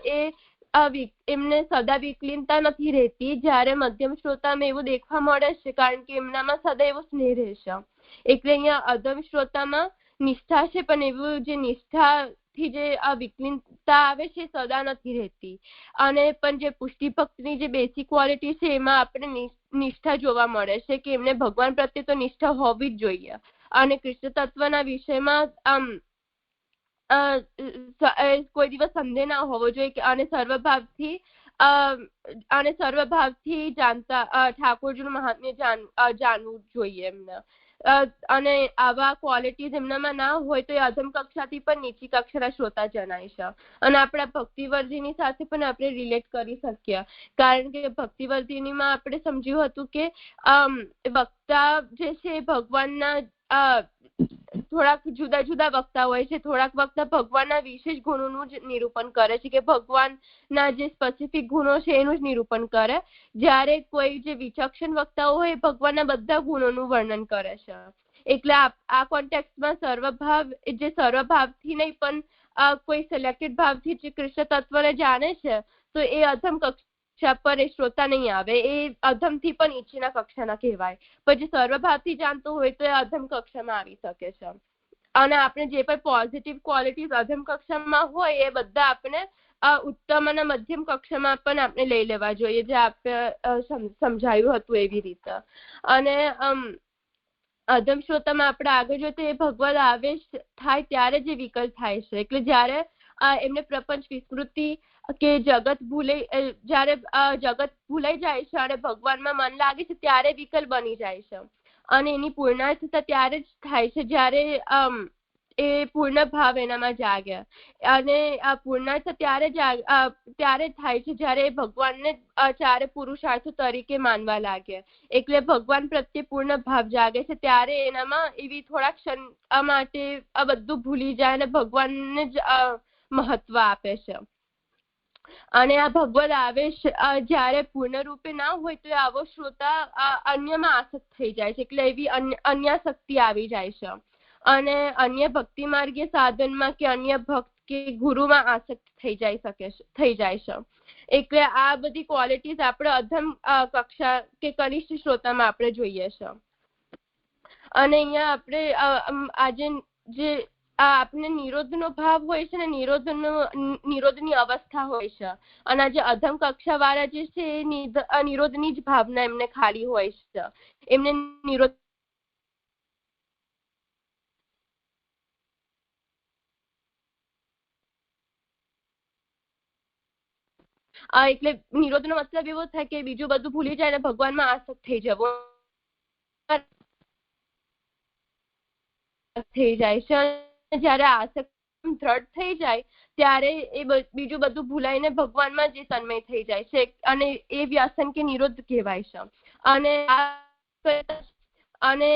Speaker 3: એમને સદા વિકલીનતા નથી રહેતી, જ્યારે મધ્યમ શ્રોતામાં એવું દેખવા મળે છે કારણ કે એમનામાં સદા એવો સ્નેહ રહેશે. એટલે અહીંયા અધમ શ્રોતામાં નિષ્ઠા છે પણ એવું જે નિષ્ઠાથી જે આ વિકલીનતા આવે છે સદા નથી રહેતી. અને પણ જે પુષ્ટિ ભક્તની જે બેસિક ક્વોલિટી છે એમાં આપણે નિષ્ઠા જોવા મળે છે કે એમને ભગવાન પ્રત્યે તો નિષ્ઠા હોવી જ જોઈએ અને કૃષ્ણ તત્વના વિષયમાં કોઈ દિવસ સંદેહ ના હોવો જોઈએ અને સર્વભાવથી જાણતા ઠાકોરજીનું મહાત્મ્ય જાણવું જોઈએ એમને. અને આવા ક્વોલિટીઝ એમનામાં ના હોય તો એ અધમ કક્ષાથી પણ નીચી કક્ષાના શ્રોતા જણાય છે. અને આપણા ભક્તિવર્ધિની સાથે પણ આપણે રિલેટ કરી શકીએ, કારણ કે ભક્તિવર્ધિનીમાં આપણે સમજ્યું હતું કે વક્તા જે છે ભગવાનના થોડાક જુદા જુદા વક્તા હોય છે. થોડાક વક્તા ભગવાનના વિશેષ ગુણોનું જ નિરૂપણ કરે છે, કે ભગવાનના જે સ્પેસિફિક ગુણો છે એનું જ નિરૂપણ કરે, જ્યારે કોઈ જે વિચક્ષણ વક્તાઓ હોય એ ભગવાનના બધા ગુણોનું વર્ણન કરે છે. એટલે આ કોન્ટેક્સ્ટમાં સર્વભાવ જે સર્વભાવથી નહીં પણ કોઈ સિલેક્ટેડ ભાવથી જે કૃષ્ણ તત્વને જાણે છે તો એ અધમ કક્ષા પર એ શ્રોતા નહીં આવે, એ અધમથી પણ નીચેના કક્ષાના કહેવાય. પણ જે સર્વભાવથી જાણતો હોય તો એ અધમ કક્ષામાં આવી શકે છે. અને આપણે જે પણ પોઝિટિવ ક્વોલિટીઝ અધમ કક્ષામાં હોય એ બધા આપણે ઉત્તમ અને મધ્યમ કક્ષામાં પણ આપણે લઈ લેવા જોઈએ, જે આપણે સમજાયું હતું એવી રીતે. અને અધમ શ્રોતામાં આપણે આગળ જોઈએ તો એ ભગવદ આવેશ થાય ત્યારે જે વિકલ્પ થાય છે. એટલે જ્યારે એમને પ્રપંચ વિસ્મૃતિ કે જગત ભૂલાઈ જાય છે અને ભગવાનમાં મન લાગે છે ત્યારે વિકલ્પ બની જાય છે. અને એની પૂર્ણાર્થતા ત્યારે જ થાય છે જ્યારે એ પૂર્ણ ભાવ એનામાં જાગે. અને આ પૂર્ણાર્થ ત્યારે થાય છે જ્યારે ભગવાનને ચારે પુરુષાર્થો તરીકે માનવા લાગે. એટલે ભગવાન પ્રત્યે પૂર્ણ ભાવ જાગે છે ત્યારે એનામાં એવી થોડા ક્ષણ માટે આ બધું ભૂલી જાય અને ભગવાનને જ મહત્વ આપે છે. અને આ ભગવદ આવેશ જ્યારે પૂર્ણ રૂપે ના હોય તો આવો શ્રોતા અન્યમાં આસક્ત થઈ જાય છે. એટલે એવી અન્ય શક્તિ આવી જાય છે અને અન્ય ભક્તિ માર્ગીય સાધનમાં કે અન્ય ભક્ત કે ગુરુમાં આસક્ત થઈ જાય છે. એટલે આ બધી ક્વોલિટીઝ આપણે અધમ કક્ષા કે કનિષ્ઠ શ્રોતામાં આપણે જોઈએ છે. અને અહીંયા આપણે આજે જે આપણે નિરોધનો ભાવ હોય છે ને નિરોધની અવસ્થા હોય છે, અને આજે અધમ કક્ષા વાળા જે છે એ નિરોધની જ ભાવના એમને ખાલી હોય છે. એમને નિરોધ એટલે નિરોધનો મતલબ એવો થાય કે બીજું બધું ભૂલી જાય અને ભગવાનમાં આસક્ત થઈ જવો થઈ જાય છે. જ્યારે આસક્ત દ્રઢ થઈ જાય ત્યારે એ બીજું બધું ભૂલાઈને ભગવાનમાં જે તન્મય થઈ જાય છે અને એ વ્યસન કે નિરોધ કહેવાય છે. અને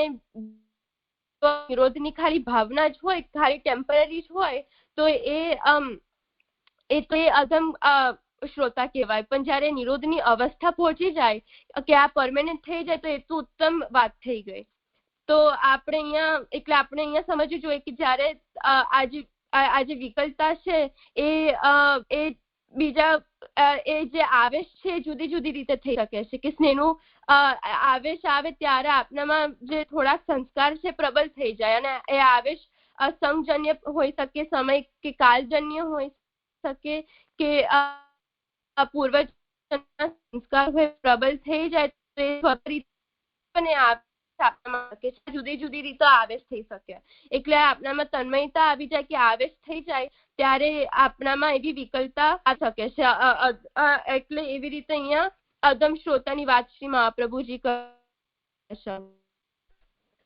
Speaker 3: નિરોધની ખાલી ભાવના જ હોય, ખાલી ટેમ્પરરી જ હોય તો એ અધમ શ્રોતા કહેવાય. પણ જ્યારે નિરોધની અવસ્થા પહોંચી જાય કે આ પરમેનન્ટ થઈ જાય તો એ તો ઉત્તમ વાત થઈ ગઈ. તો આપણે અહીંયા સમજવું જોઈએ કે જ્યારે આ જે વિકલ્પતા છે એ બીજા એ જે આવેશ છે જુદી જુદી રીતે થઈ શકે છે. કે સ્નેહનું આવેશ આવે ત્યારે આપણામાં જે થોડાક સંસ્કાર છે પ્રબળ થઈ જાય અને એ આવેશ સંજન્ય હોઈ શકે, સમય કે કાલજન્ય હોઈ શકે કે પૂર્વજ સંસ્કાર હોય પ્રબળ થઈ જાય તો જુદી જુદી રીતે આવેશ થઈ શકે. એટલે આપણામાં તન્મયતા આવી જાય કે આવેશ થઈ જાય ત્યારે આપણામાં એવી વિકલતા આ શકે છે. એટલે એવી રીતે અહીંયા અધમ શ્રોતાની વાત શ્રી મહાપ્રભુજી કરે છે.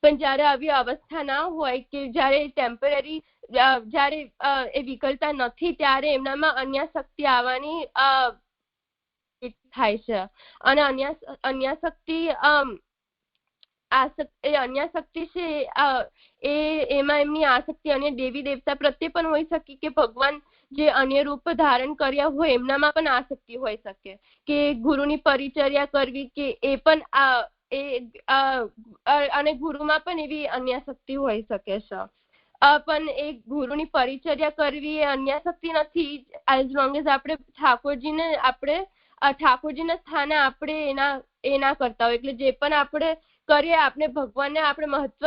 Speaker 3: પણ જ્યારે આવી અવસ્થા ના હોય કે જ્યારે ટેમ્પરરી જ્યારે એ વિકલતા નથી ત્યારે એમનામાં અન્ય શક્તિ આવવાની થાય છે. અને અન્ય શક્તિ અન્ય શક્તિ છે એમાં એમની આસક્તિ અન્ય દેવી દેવતા પ્રત્યે પણ હોઈ શકે કે ભગવાન જે અન્ય રૂપ ધારણ કર્યા હોય એમનામાં પણ આસક્તિ હોઈ શકે કે ગુરુની પરિચર્યા કરવી કે એ પણ અને ગુરુમાં પણ એવી અન્ય શક્તિ હોઈ શકે છે. પણ એ ગુરુની પરિચર્યા કરવી એ અન્ય શક્તિ નથી એઝ લોંગ એઝ આપણે ઠાકોરજીના સ્થાને આપણે એના કરતા હોય. એટલે જે પણ આપણે કરીએ આપણે ભગવાનને આપણે મહત્વ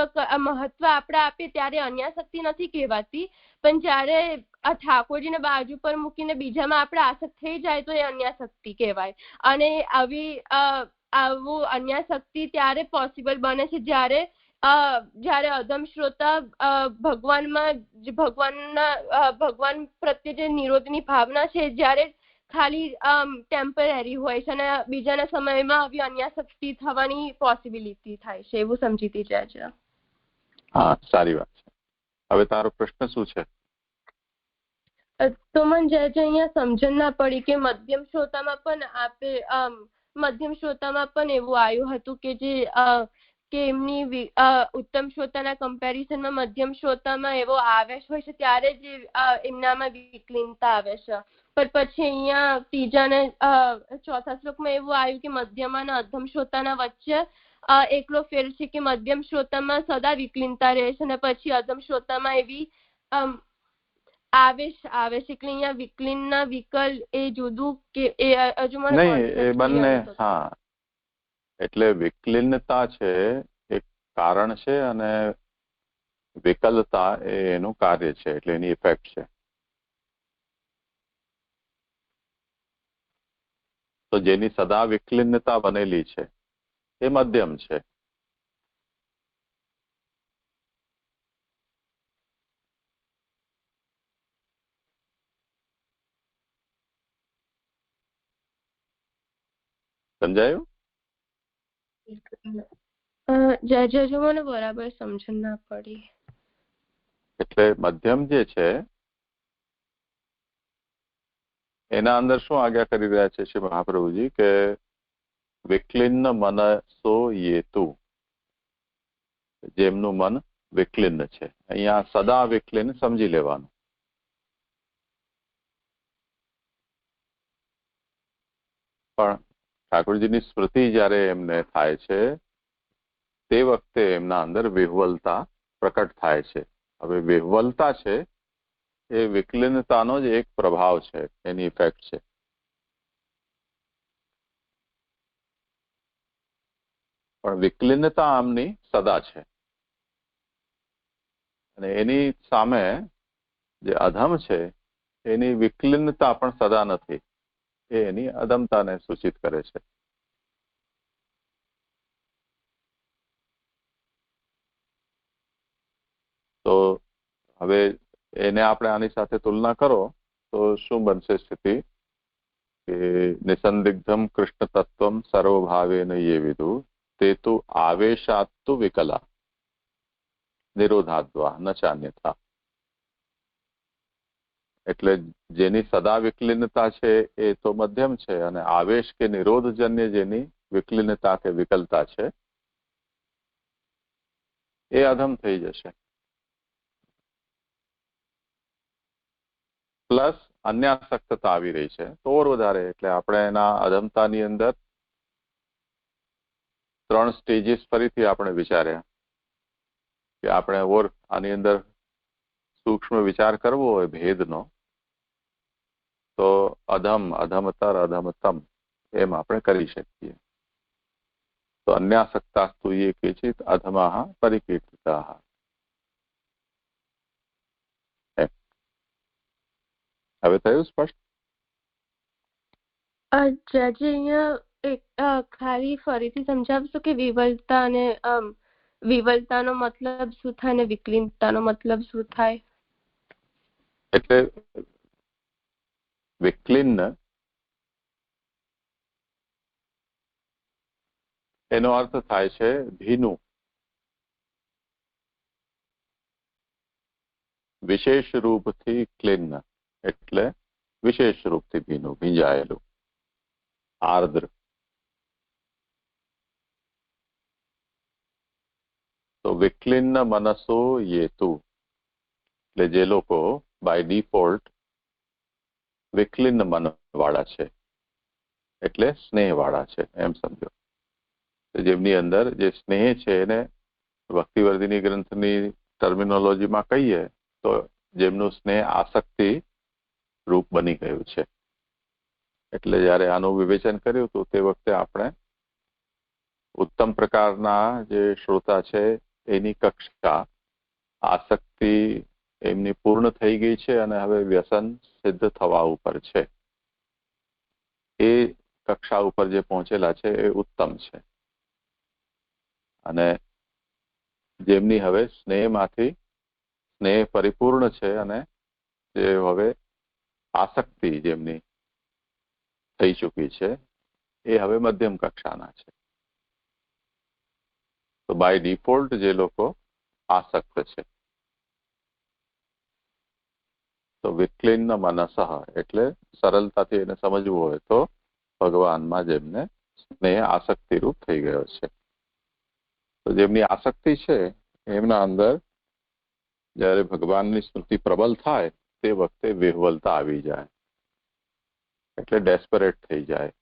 Speaker 3: આપણે આપીએ ત્યારે અન્ય શક્તિ નથી કહેવાતી. પણ જ્યારે આ ઠાકોરજીને બાજુ પર મૂકીને બીજામાં આપણે આસક્ત થઈ જાય તો એ અન્ય શક્તિ કહેવાય. અને આવું અન્ય શક્તિ ત્યારે પોસિબલ બને છે જ્યારે અધમ શ્રોતા ભગવાન પ્રત્યે જે નિરોધની ભાવના છે જ્યારે ખાલી ટેમ્પરરી હોય છે અને બીજાના સમયમાં આવી અન્ય શક્તિ થવાની પોસિબિલિટી થાય છે એવું સમજીતી જાય છે.
Speaker 2: હા, સારી વાત છે. હવે તારો પ્રશ્ન શું છે?
Speaker 3: તો મને જે અહીંયા સમજણ ના પડી કે મધ્યમ શ્રોતામાં પણ મધ્યમ શ્રોતામાં પણ એવું આવ્યું હતું કે જે કે એમની ઉત્તમ શ્રોતાના કમ્પેરિઝનમાં મધ્યમ શ્રોતામાં એવો આવેશ હોય છે ત્યારે જ એમનામાં વિકલીનતા આવે છે. પણ પછી અહીંયા ત્રીજા ને ચોથા શ્લોકમાં એવું આવ્યું કે મધ્યમ અને અધમ શ્રોતાના વચ્ચે એકલો ફેર છે કે મધ્યમ શ્રોતામાં સદા વિકલીનતા રહે છે અને પછી અધમ શ્રોતામાં એવી આવેશ આવે છે. એટલે અહીંયા વિકલીનના વિકલ એ જુદું કે એ હજુ મને
Speaker 2: નહીં, એ બંને. હા, એટલે વિકલીનતા છે એક કારણ છે અને વિકલતા એ એનું કાર્ય છે, એટલે એની ઇફેક્ટ છે. તો જેની સદા વિકલીનતા બનેલી છે એ મધ્યમ છે. સમજાયું?
Speaker 3: હજુ મને બરાબર સમજણ ના પડી.
Speaker 2: એટલે મધ્યમ જે છે એના અંદર શું આજ્ઞા કરી રહ્યા છે શ્રી મહાપ્રભુજી કે વિકલિન્ન મનસો યેતુ, જેમનું મન વિકલિન્ન છે. અહીંયા સદા વિકલિન્ન સમજી લેવાનું. પણ ઠાકોરજીની સ્મૃતિ જ્યારે એમને થાય છે તે વખતે એમના અંદર વિહ્વલતા પ્રકટ થાય છે. હવે વિહ્વલતા છે એ વિકલિન્નતાનો જ એક પ્રભાવ છે, એની ઇફેક્ટ છે. પણ વિકલિન્નતા આમની સદા છે અને એની સામે જે અધમ છે એની વિકલિન્નતા પણ સદા નથી, એ એની અધમતાને સૂચિત કરે છે. તો હવે એને આપણે આની સાથે તુલના કરો તો શું બનશે સ્થિતિ કે નિસંદિગ્ધમ કૃષ્ણ તત્વમ સર્વભાવેન યે વિદુ તે તો આવેશાત્તુ વિકલા નિરોધાદ્વા ન ચાન્યથા. એટલે જેની સદા વિકલિન્નતા છે એ તો મધ્યમ છે અને આવેશ કે નિરોધજન્ય જેની વિકલિન્નતા કે વિકલતા છે એ અધમ થઈ જશે. પ્લસ અન્યાસક્તતા આવી રહી છે તો ઓર વધારે. એટલે આપણે એના અધમતાની અંદર 3 સ્ટેજીસ ફરીથી આપણે વિચાર્યા કે આપણે ઓર આની અંદર સૂક્ષ્મ વિચાર કરવો હોય ભેદનો તો અધમ, અધમતર, અધમતમ એમ આપણે કરી શકીએ. તો અન્યાસક્તાસ્તુ યે કેચિત અધમાઃ પરિકીર્તિતાઃ. હવે થયું સ્પષ્ટ?
Speaker 3: અહીંયા ખાલી ફરીથી સમજાવશો કે વિવલતા અને વિવલતાનો મતલબ શું થાય અને વિકલિનતાનો મતલબ શું થાય?
Speaker 2: એટલે વિકલિન્ન એનો અર્થ થાય છે ભીનું, વિશેષ રૂપથી ક્લિન્ન એટલે વિશેષ રૂપથી ભીનું, ભીંજાયેલું, આર્દ્ર. તો વિકલિન્ન મનસો યેતુ એટલે જે લોકો બાય ડિફોલ્ટ વિકલિન્ન મન વાળા છે એટલે સ્નેહ વાળા છે એમ સમજો. જેમની અંદર જે સ્નેહ છે એને ભક્તિવર્ધિની ગ્રંથની ટર્મિનોલોજીમાં કહીએ તો જેમનું સ્નેહ આસક્તિ રૂપ બની ગયું છે. એટલે જયારે આનું વિવેચન કર્યું હતું તે વખતે આપણે ઉત્તમ પ્રકારના જે શ્રોતા છે એની કક્ષા આસક્તિ એમની પૂર્ણ થઈ ગઈ છે અને હવે વ્યસન સિદ્ધ થવા ઉપર છે. એ કક્ષા ઉપર જે પહોંચેલા છે એ ઉત્તમ છે. અને જેમની હવે સ્નેહમાંથી સ્નેહ પરિપૂર્ણ છે અને જે હવે આસક્તિ જેમની થઈ ચૂકી છે એ હવે મધ્યમ કક્ષાના છે. તો બાય ડિફોલ્ટ જે લોકો આસક્ત છે. તો વિક્લિન્ન મનસઃ એટલે સરળતાથી એને સમજવું હોય તો ભગવાનમાં જેમને સ્નેહ આસક્તિરૂપ થઈ ગયો છે. તો જેમની આસક્તિ છે એમના અંદર જયારે ભગવાનની સ્મૃતિ પ્રબળ થાય તે વખતે વિહ્વલતા આવી જાય, એટલે ડેસ્પરેટ થઈ જાય.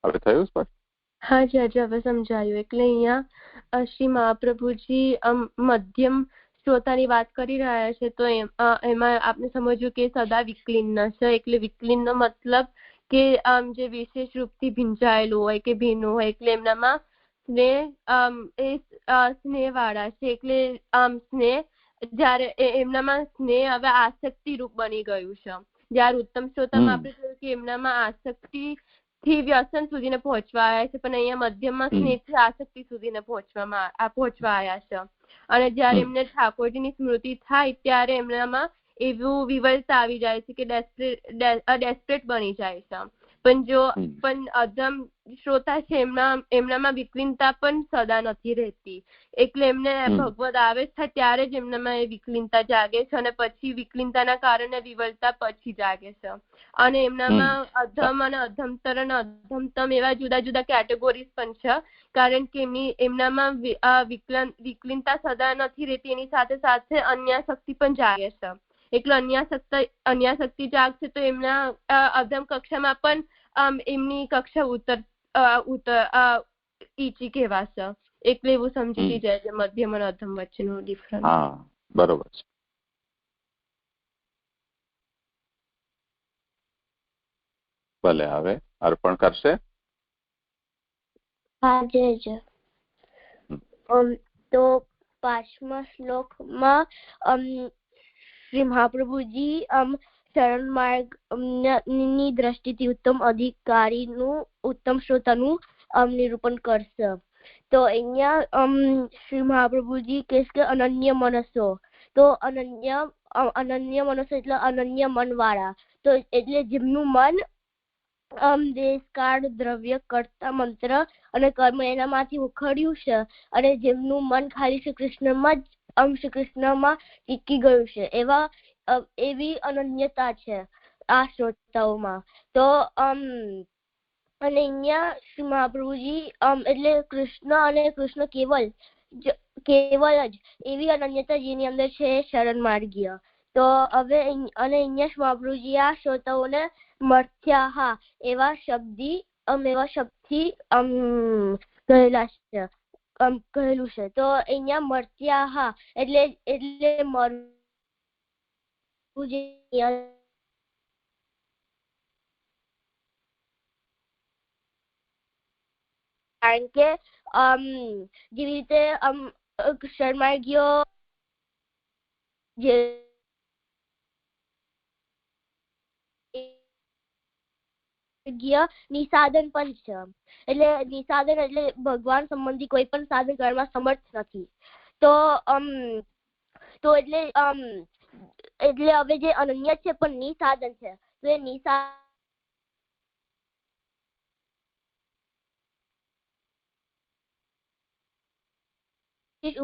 Speaker 2: હવે થયું સ્પષ્ટ?
Speaker 3: હા જી આજે હવે સમજાયું. એટલે અહીંયા શ્રી મહાપ્રભુજી મધ્યમ શ્રોતાની વાત કરી રહ્યા છે, તો એમાં આપણે સમજ્યું કે સદા વિક્લિન્ન છે. એટલે વિક્લિન્ન મતલબ કે જે વિશેષ રૂપથી ભીંજાયેલું હોય કે ભીનું હોય, એટલે એમનામાં સ્નેહ વાળા છે. એટલે સ્નેહ જયારે એમનામાં સ્નેહ હવે આસક્તિ રૂપ બની ગયું છે. જયારે ઉત્તમ શ્રોતામાં આપણે જોયું કે એમનામાં આસક્તિ થી વ્યસન સુધીને પહોંચવા આવ્યા છે, પણ અહીંયા મધ્યમમાં સ્નેહથી આસક્તિ સુધીને પહોંચવા આવ્યા છે. અને જયારે એમને ઠાકોરજીની સ્મૃતિ થાય ત્યારે એમનામાં એવું વિવલતા આવી જાય છે કે ડેસ્પરેટ બની જાય છે. પણ અધમ શ્રોતા છે એમનામાં વિકલીનતા પણ સદા નથી રહેતી. એટલે એમને ભગવદ આવેશ થાય ત્યારે જ એમનામાં એ વિકલીનતા જાગે છે, અને પછી વિકલીનતાના કારણે વિવલતા પછી જાગે છે. અને એમનામાં અધમ અને અધમતર અને અધમતમ એવા જુદા જુદા કેટેગોરીઝ પણ છે, કારણ કે એમનામાં વિકલીનતા સદા નથી રહેતી, એની સાથે સાથે અન્યાસક્તિ પણ જાગે છે. એટલે અન્યાસક્તિ જાગશે તો એમના અધમ કક્ષામાં પણ એમની કક્ષા ઈચી કહેવાશે. એટલે એવું સમજી જાય છે મધ્યમ અને અધમ વચ્ચેનો ડિફરન્સ.
Speaker 2: હા, બરોબર છે. ભલે હવે અર્પણ કરશે.
Speaker 1: હા જય. તો 5મા શ્લોકમાં શ્રી મહાપ્રભુજી શરણ માર્ગ ની દ્રષ્ટિથી ઉત્તમ અધિકારીનું ઉત્તમ શ્રોતાનું નિરૂપણ કરશે. તો અહીંયા શ્રી મહાપ્રભુજી કહે કે અનન્ય મનસો. તો અનન્ય મનસો એટલે અનન્ય મન વાળા. તો એટલે જેમનું મન દેશ કાળ દ્રવ્ય કર્તા મંત્ર અને કર્મ એનામાંથી ઉખડ્યું છે, અને જેમનું મન ખાલી શ્રી કૃષ્ણમાં શ્રી કૃષ્ણમાં ટીકી ગયું છે, એવી અનન્યતા છે આ શ્રોતાઓમાં. તો અને અહીંયા શ્રી મહાપ્રભુજી એટલે કૃષ્ણ અને કૃષ્ણ કેવલ જ એવી અનન્યતા જેની અંદર છે શરણ માર્ગીય. તો હવે અને અહીંયા શ્રી મહાપ્રભુજી આ શ્રોતાઓને મર્ત્યાહા એવા શબ્દથી કહેલું છે. તો અહીંયા મર્ત્યાહા એટલે કારણ કે જેવી રીતે શરમાર્ગીઓ જે નિસાધન પણ છે. એટલે નિસાધન એટલે ભગવાન સંબંધી કોઈ પણ સાધન કરવામાં સમર્થ નથી. તો એટલે હવે જે અનન્ય છે પણ નિસાધન છે, તો એ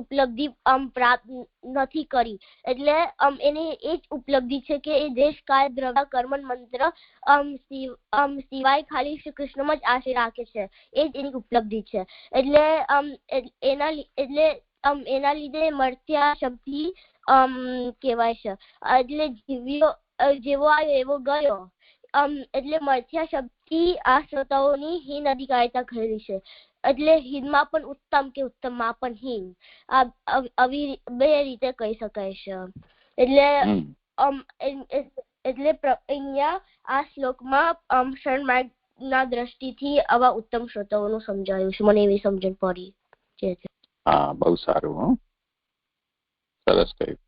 Speaker 1: ઉપલબ્ધિ પ્રાપ્ત નથી કરી. એટલે એની એ જ ઉપલબ્ધિ છે કે એ દેશ કાળ દ્રવ્ય કર્મ મંત્ર સિવાય ખાલી શ્રી કૃષ્ણમાં જ આશય રાખે છે. એ જ એની ઉપલબ્ધિ છે. એટલે એના લીધે મર્ત્યા શબ્દ કહેવાય છે. એટલે જેવો આવ્યો એવો ગયો. એટલે મર્ત્યા શબ્દથી આ શ્રોતાઓની હીન અધિકારિતા કહેલી છે. એટલે હીનમાં પણ ઉત્તમ કે ઉત્તમમાં પણ હીન, આવી બે રીતે કહી શકાય છે. એટલે અહીંયા આ શ્લોકમાં શરણ માર્ગ ના દ્રષ્ટિથી આવા ઉત્તમ શ્રોતાઓનું સમજાયું છે. મને એવી સમજણ પડી.
Speaker 2: હા, બહુ સારું. સરસ કહ્યું.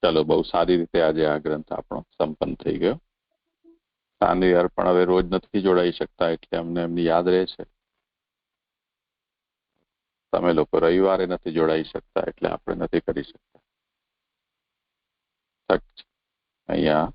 Speaker 2: ચલો, બહુ સારી રીતે આજે આ ગ્રંથ આપણો સંપન્ન થઈ ગયો. સાંજે અર્પણ હવે રોજ નથી જોડાઈ શકતા, એટલે અમને એમની યાદ રહે છે. તમે લોકો રવિવારે નથી જોડાઈ શકતા, એટલે આપણે નથી કરી શકતા. અહીંયા